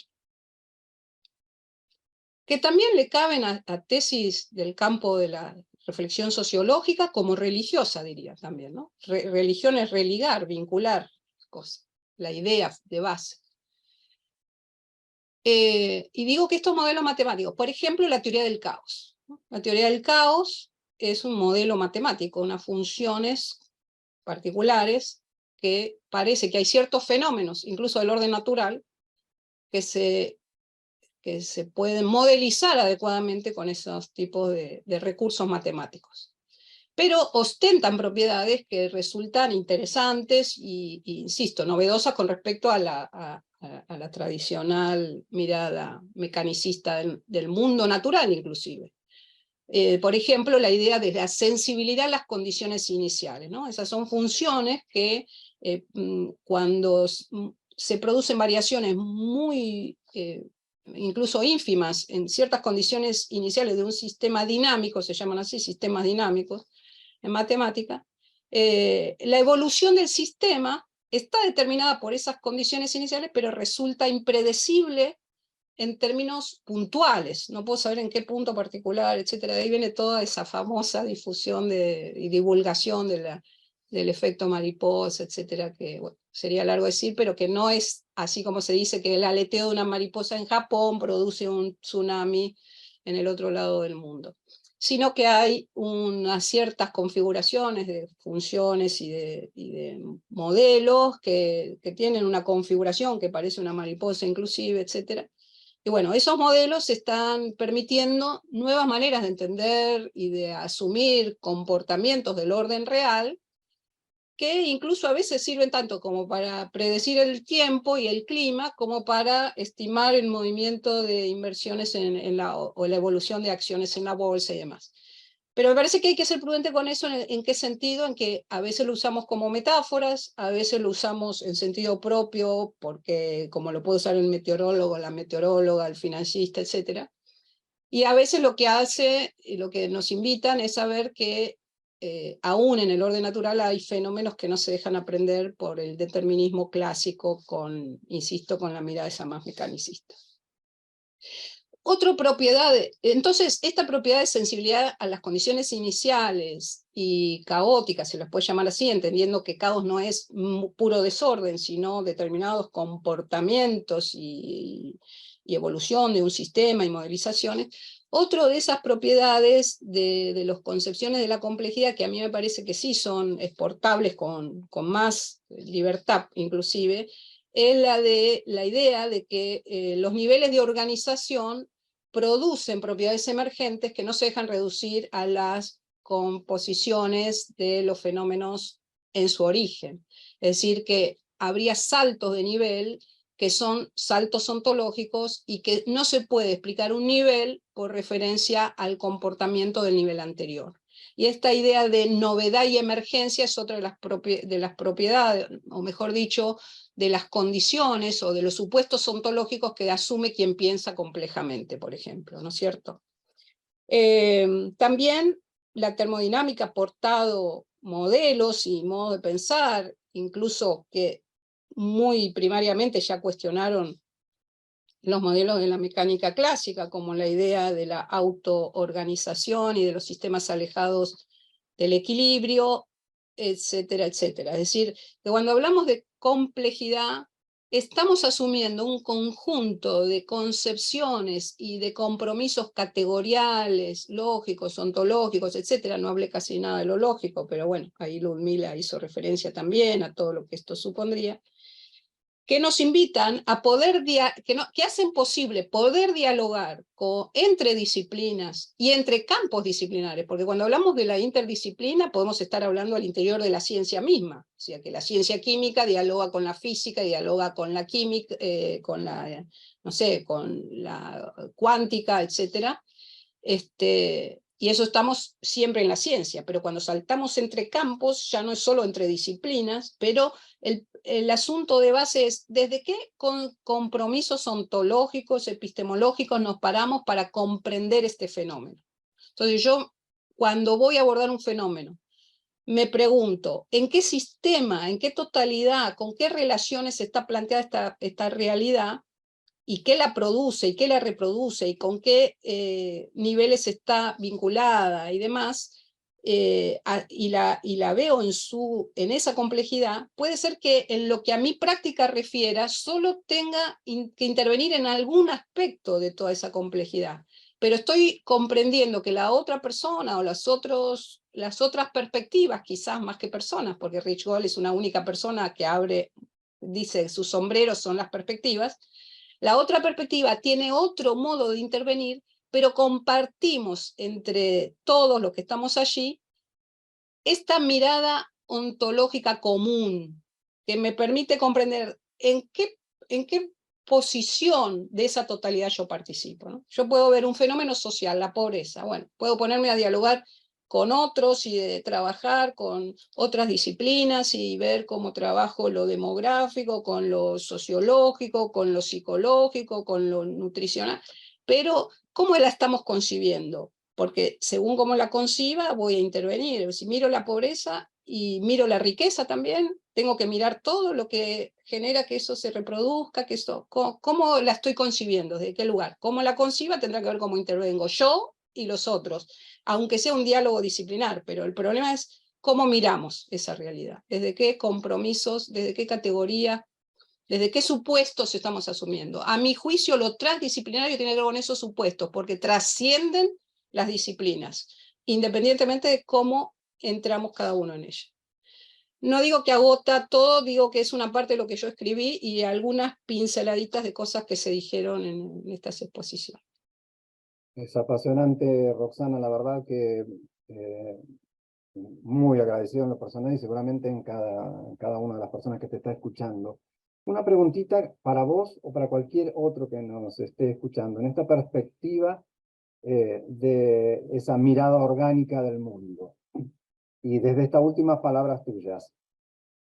que también le caben a tesis del campo de la reflexión sociológica como religiosa, diría también, ¿no? Religión es religar, vincular cosas, la idea de base. Y digo que estos modelos matemáticos, por ejemplo, la teoría del caos, ¿no? La teoría del caos es un modelo matemático, unas funciones particulares que parece que hay ciertos fenómenos, incluso del orden natural, que se pueden modelizar adecuadamente con esos tipos de recursos matemáticos. Pero ostentan propiedades que resultan interesantes y insisto, novedosas con respecto a la tradicional mirada mecanicista del mundo natural inclusive. Por ejemplo, la idea de la sensibilidad a las condiciones iniciales, ¿no? Esas son funciones que cuando se producen variaciones muy incluso ínfimas en ciertas condiciones iniciales de un sistema dinámico, se llaman así sistemas dinámicos en matemática, la evolución del sistema está determinada por esas condiciones iniciales, pero resulta impredecible en términos puntuales. No puedo saber en qué punto particular, etcétera. De ahí viene toda esa famosa difusión y divulgación del efecto mariposa, etcétera, que bueno, sería largo decir, pero que no es así como se dice que el aleteo de una mariposa en Japón produce un tsunami en el otro lado del mundo, sino que hay unas ciertas configuraciones de funciones y de modelos que tienen una configuración que parece una mariposa inclusive, etcétera. Y bueno, esos modelos están permitiendo nuevas maneras de entender y de asumir comportamientos del orden real, que incluso a veces sirven tanto como para predecir el tiempo y el clima, como para estimar el movimiento de inversiones o la evolución de acciones en la bolsa y demás. Pero me parece que hay que ser prudente con eso. ¿En qué sentido? En que a veces lo usamos como metáforas, a veces lo usamos en sentido propio, porque como lo puede usar el meteorólogo, la meteoróloga, el financista, etc. Y a veces lo que hace, y lo que nos invitan es a ver que aún en el orden natural hay fenómenos que no se dejan aprender por el determinismo clásico, insisto, con la mirada esa más mecanicista. Otra propiedad, entonces, esta propiedad de sensibilidad a las condiciones iniciales y caóticas, se las puede llamar así, entendiendo que caos no es puro desorden, sino determinados comportamientos y evolución de un sistema y modelizaciones. Otro de esas propiedades de las concepciones de la complejidad, que a mí me parece que sí son exportables con más libertad inclusive, es la idea de que los niveles de organización producen propiedades emergentes que no se dejan reducir a las composiciones de los fenómenos en su origen. Es decir, que habría saltos de nivel que son saltos ontológicos y que no se puede explicar un nivel por referencia al comportamiento del nivel anterior. Y esta idea de novedad y emergencia es otra de las propiedades, o mejor dicho, de las condiciones o de los supuestos ontológicos que asume quien piensa complejamente, por ejemplo, ¿no es cierto? También la termodinámica ha aportado modelos y modos de pensar, incluso que muy primariamente ya cuestionaron los modelos de la mecánica clásica, como la idea de la autoorganización y de los sistemas alejados del equilibrio, etcétera, etcétera. Es decir, que cuando hablamos de complejidad, estamos asumiendo un conjunto de concepciones y de compromisos categoriales, lógicos, ontológicos, etcétera. No hablé casi nada de lo lógico, pero bueno, ahí Ludmila hizo referencia también a todo lo que esto supondría, que nos invitan a poder, que hacen posible poder dialogar entre disciplinas y entre campos disciplinares, porque cuando hablamos de la interdisciplina podemos estar hablando al interior de la ciencia misma, o sea que la ciencia química dialoga con la física, dialoga con la química, con la, no sé, con la cuántica, etcétera. Y eso estamos siempre en la ciencia, pero cuando saltamos entre campos ya no es solo entre disciplinas, pero el asunto de base es desde qué compromisos ontológicos, epistemológicos nos paramos para comprender este fenómeno. Entonces yo, cuando voy a abordar un fenómeno, me pregunto, ¿en qué sistema, en qué totalidad, con qué relaciones está planteada esta realidad? Y qué la produce, y qué la reproduce, y con qué niveles está vinculada y demás, y la veo en esa complejidad, puede ser que en lo que a mi práctica refiera, solo tenga que intervenir en algún aspecto de toda esa complejidad. Pero estoy comprendiendo que la otra persona o las otras perspectivas, quizás más que personas, porque Rich Gold es una única persona que dice, sus sombreros son las perspectivas. La otra perspectiva tiene otro modo de intervenir, pero compartimos entre todos los que estamos allí esta mirada ontológica común que me permite comprender en qué posición de esa totalidad yo participo, ¿no? Yo puedo ver un fenómeno social, la pobreza, bueno, puedo ponerme a dialogar con otros y de trabajar con otras disciplinas y ver cómo trabajo lo demográfico, con lo sociológico, con lo psicológico, con lo nutricional, pero ¿cómo la estamos concibiendo? porque según cómo la conciba voy a intervenir. Si miro la pobreza y miro la riqueza también, tengo que mirar todo lo que genera que eso se reproduzca, que eso, cómo la estoy concibiendo, desde qué lugar. Cómo la conciba tendrá que ver cómo intervengo yo y los otros, aunque sea un diálogo disciplinar, pero el problema es cómo miramos esa realidad, desde qué compromisos, desde qué categoría, desde qué supuestos estamos asumiendo. A mi juicio, lo transdisciplinario tiene que ver con esos supuestos, porque trascienden las disciplinas, independientemente de cómo entramos cada uno en ella. No digo que agota todo, digo que es una parte de lo que yo escribí y algunas pinceladitas de cosas que se dijeron en estas exposiciones. Es apasionante, Roxana, la verdad que muy agradecido en lo personal y seguramente en cada una de las personas que te está escuchando. Una preguntita para vos o para cualquier otro que nos esté escuchando, en esta perspectiva de esa mirada orgánica del mundo. Y desde estas últimas palabras tuyas,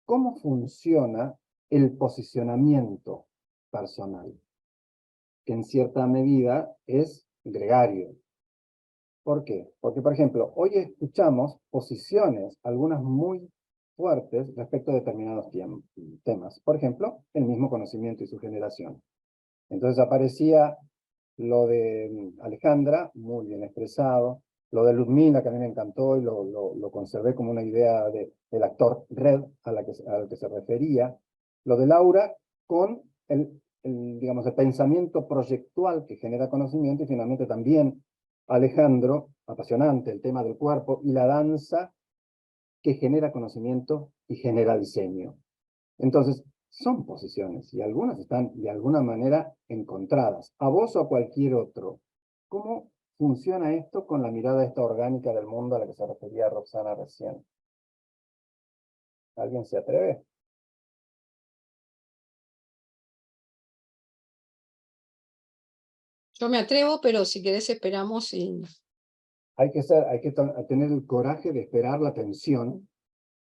¿cómo funciona el posicionamiento personal? Que en cierta medida es gregario. ¿Por qué? Porque, por ejemplo, hoy escuchamos posiciones, algunas muy fuertes, respecto a determinados temas. Por ejemplo, el mismo conocimiento y su generación. Entonces aparecía lo de Alejandra, muy bien expresado, lo de Ludmila, que a mí me encantó y lo conservé como una idea del actor Red al que se refería, lo de Laura con digamos, el pensamiento proyectual que genera conocimiento, y finalmente también Alejandro, apasionante, el tema del cuerpo y la danza que genera conocimiento y genera diseño. Entonces, son posiciones y algunas están de alguna manera encontradas. A vos o a cualquier otro, ¿cómo funciona esto con la mirada esta orgánica del mundo a la que se refería Roxana recién? ¿Alguien se atreve? Yo me atrevo, pero si querés esperamos y... Hay que tener el coraje de esperar la tensión.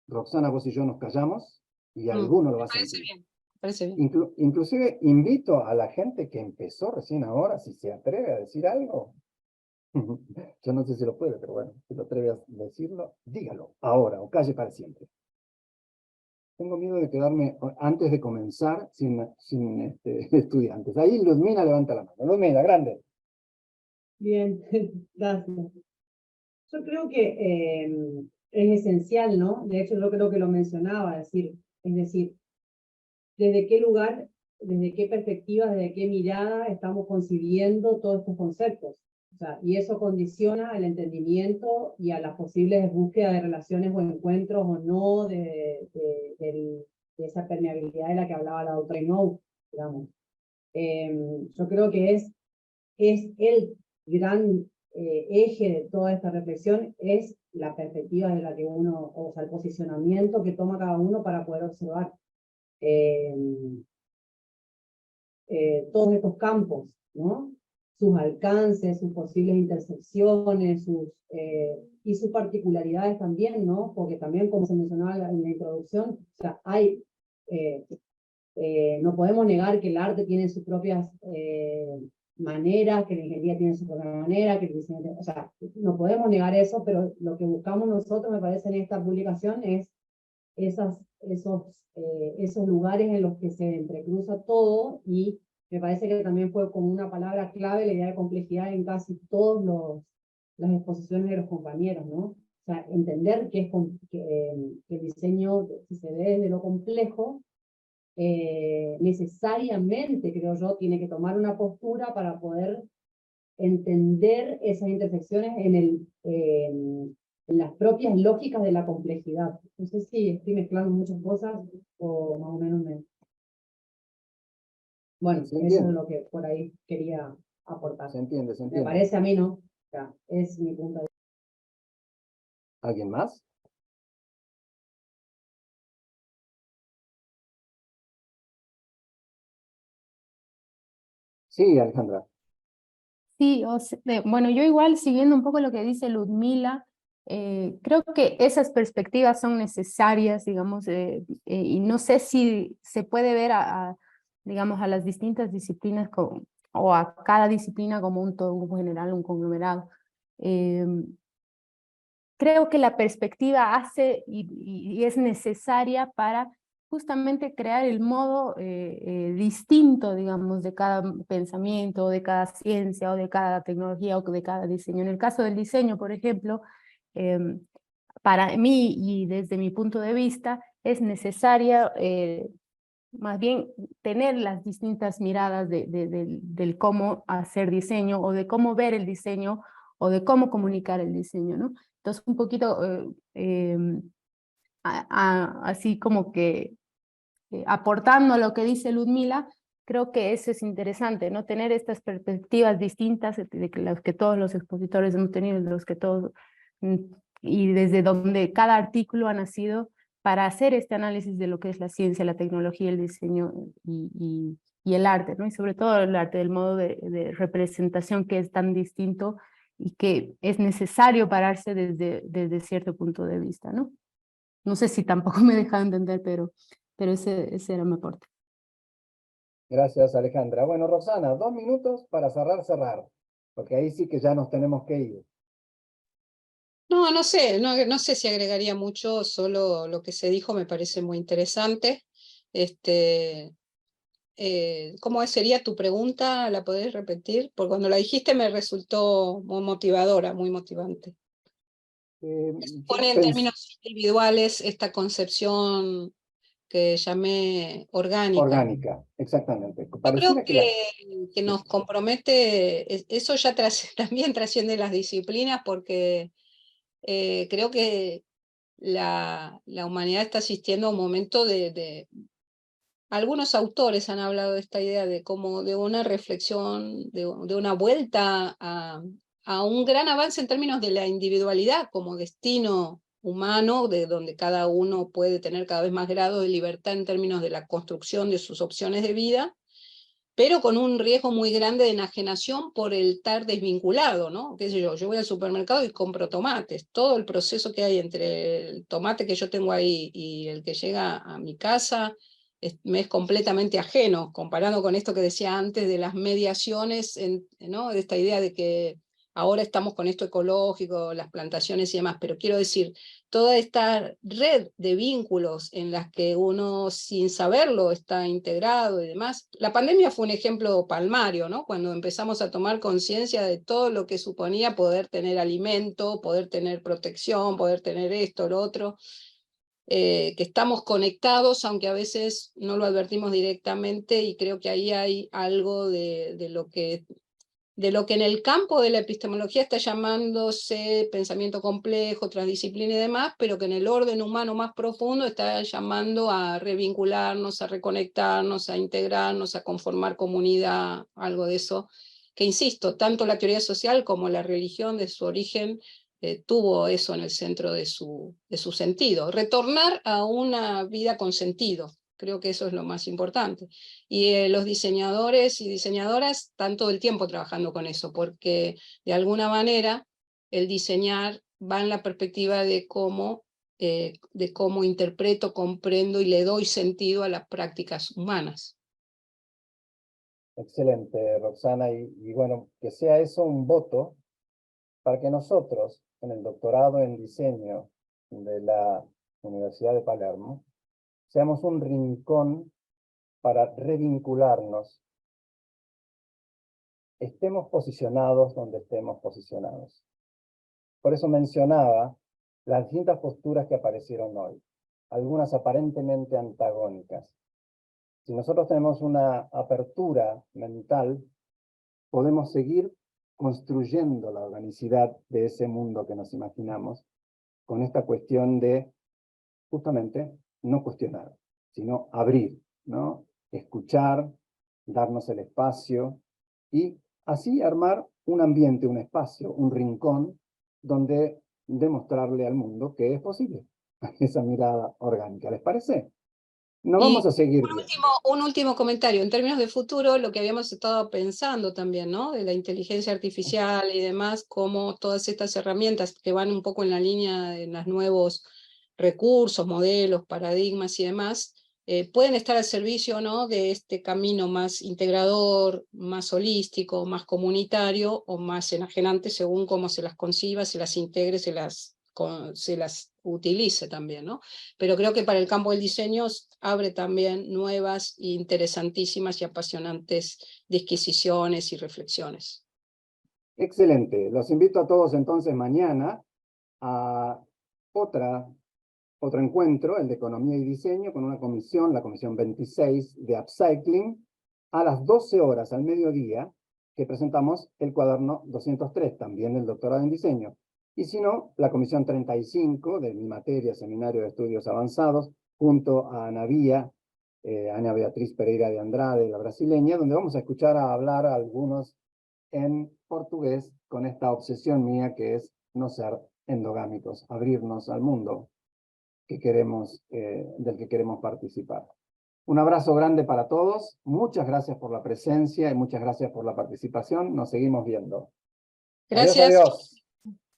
Roxana, vos y yo nos callamos y alguno lo va a sentir. Bien, me parece bien. Inclusive invito a la gente que empezó recién ahora, si se atreve a decir algo. Yo no sé si lo puede, pero bueno, si lo atreve a decirlo, dígalo, ahora, o calle para siempre. Tengo miedo de quedarme, antes de comenzar, sin estudiantes. Ahí Ludmila levanta la mano. Ludmila, grande. Bien, gracias. Yo creo que es esencial, ¿no? De hecho, yo creo que lo mencionaba, es decir, desde qué lugar, desde qué perspectiva, desde qué mirada estamos concibiendo todos estos conceptos. O sea, y eso condiciona el entendimiento y a las posibles búsquedas de relaciones o encuentros o no de esa permeabilidad de la que hablaba la doctora Inou, digamos. Yo creo que es el gran eje de toda esta reflexión, es la perspectiva de la que uno, o sea, el posicionamiento que toma cada uno para poder observar todos estos campos, ¿no? Sus alcances, sus posibles intersecciones, y sus particularidades también, ¿no? Porque también, como se mencionaba en la introducción, o sea, no podemos negar que el arte tiene sus propias maneras, que la ingeniería tiene su propia manera, que el diseño, o sea, no podemos negar eso, pero lo que buscamos nosotros, me parece, en esta publicación es esos lugares en los que se entrecruza todo, y me parece que también fue como una palabra clave la idea de complejidad en casi todas las exposiciones de los compañeros, ¿no? O sea, entender que el diseño, si se ve desde lo complejo, necesariamente, creo yo, tiene que tomar una postura para poder entender esas intersecciones en las propias lógicas de la complejidad. No sé si estoy mezclando muchas cosas o más o menos Bueno, eso es lo que por ahí quería aportar. Se entiende. Me parece a mí, ¿no? O sea, es mi punto de vista. ¿Alguien más? Sí, Alejandra. Sí, bueno, yo igual siguiendo un poco lo que dice Ludmila, creo que esas perspectivas son necesarias, digamos, y no sé si se puede ver digamos, a las distintas disciplinas o a cada disciplina como un todo, un general, un conglomerado. Creo que la perspectiva hace y es necesaria para justamente crear el modo distinto, digamos, de cada pensamiento, de cada ciencia, o de cada tecnología, o de cada diseño. En el caso del diseño, por ejemplo, para mí y desde mi punto de vista, es necesaria más bien tener las distintas miradas del cómo hacer diseño, o de cómo ver el diseño, o de cómo comunicar el diseño, ¿no? Entonces, un poquito así como que aportando a lo que dice Ludmila, creo que eso es interesante, ¿no? Tener estas perspectivas distintas de las que todos los expositores hemos tenido, de los que todos, y desde donde cada artículo ha nacido para hacer este análisis de lo que es la ciencia, la tecnología, el diseño y el arte, ¿no? Y sobre todo el arte, del modo de representación que es tan distinto y que es necesario pararse desde cierto punto de vista, ¿no? No sé si tampoco me he dejado entender, pero ese era mi aporte. Gracias, Alejandra. Bueno, Roxana, 2 minutos para cerrar, porque ahí sí que ya nos tenemos que ir. No sé si agregaría mucho, solo lo que se dijo me parece muy interesante. ¿Cómo sería tu pregunta? ¿La podés repetir? Porque cuando la dijiste me resultó muy motivadora, muy motivante. Pone en términos individuales esta concepción que llamé orgánica. Orgánica, exactamente. Yo creo Pareciera que nos compromete, eso ya también trasciende las disciplinas, porque creo que la humanidad está asistiendo a un momento algunos autores han hablado de esta idea de como de una reflexión, de una vuelta a un gran avance en términos de la individualidad como destino humano, de donde cada uno puede tener cada vez más grado de libertad en términos de la construcción de sus opciones de vida, pero con un riesgo muy grande de enajenación por el estar desvinculado, ¿no? ¿Qué sé yo? Yo voy al supermercado y compro tomates. Todo el proceso que hay entre el tomate que yo tengo ahí y el que llega a mi casa me es completamente ajeno, comparando con esto que decía antes de las mediaciones, ¿no? De esta idea de que ahora estamos con esto ecológico, las plantaciones y demás, pero quiero decir, toda esta red de vínculos en las que uno sin saberlo está integrado y demás. La pandemia fue un ejemplo palmario, ¿no? Cuando empezamos a tomar conciencia de todo lo que suponía poder tener alimento, poder tener protección, poder tener esto, lo otro, que estamos conectados, aunque a veces no lo advertimos directamente, y creo que ahí hay algo de lo que en el campo de la epistemología está llamándose pensamiento complejo, transdisciplina y demás, pero que en el orden humano más profundo está llamando a revincularnos, a reconectarnos, a integrarnos, a conformar comunidad, algo de eso, que insisto, tanto la teoría social como la religión de su origen tuvo eso en el centro de su sentido. Retornar a una vida con sentido. Creo que eso es lo más importante. Y los diseñadores y diseñadoras están todo el tiempo trabajando con eso, porque de alguna manera el diseñar va en la perspectiva de cómo interpreto, comprendo y le doy sentido a las prácticas humanas. Excelente, Roxana. Y bueno, que sea eso un voto para que nosotros, en el doctorado en diseño de la Universidad de Palermo, seamos un rincón para revincularnos, estemos posicionados donde estemos posicionados. Por eso mencionaba las distintas posturas que aparecieron hoy, algunas aparentemente antagónicas. Si nosotros tenemos una apertura mental, podemos seguir construyendo la organicidad de ese mundo que nos imaginamos, con esta cuestión de, justamente, no cuestionar, sino abrir, ¿no? Escuchar, darnos el espacio y así armar un ambiente, un espacio, un rincón donde demostrarle al mundo que es posible esa mirada orgánica. ¿Les parece? No vamos a seguir viendo. Un último comentario. En términos de futuro, lo que habíamos estado pensando también, ¿no? De la inteligencia artificial y demás, como todas estas herramientas que van un poco en la línea de los nuevos recursos, modelos, paradigmas y demás, pueden estar al servicio, ¿no?, de este camino más integrador, más holístico, más comunitario o más enajenante según cómo se las conciba, se las integre, se las utilice también, ¿no? Pero creo que para el campo del diseño abre también nuevas, interesantísimas y apasionantes disquisiciones y reflexiones. Excelente. Los invito a todos entonces mañana a otro encuentro, el de Economía y Diseño, con una comisión, la comisión 26 de Upcycling, a las 12 horas al mediodía, que presentamos el cuaderno 203, también del doctorado en diseño. Y si no, la comisión 35 de mi materia, Seminario de Estudios Avanzados, junto a Ana Beatriz Pereira de Andrade, la brasileña, donde vamos a escuchar a hablar a algunos en portugués con esta obsesión mía que es no ser endogámicos, abrirnos al mundo que del que queremos participar. Un abrazo grande para todos, muchas gracias por la presencia y muchas gracias por la participación, nos seguimos viendo. Gracias. Adiós, adiós.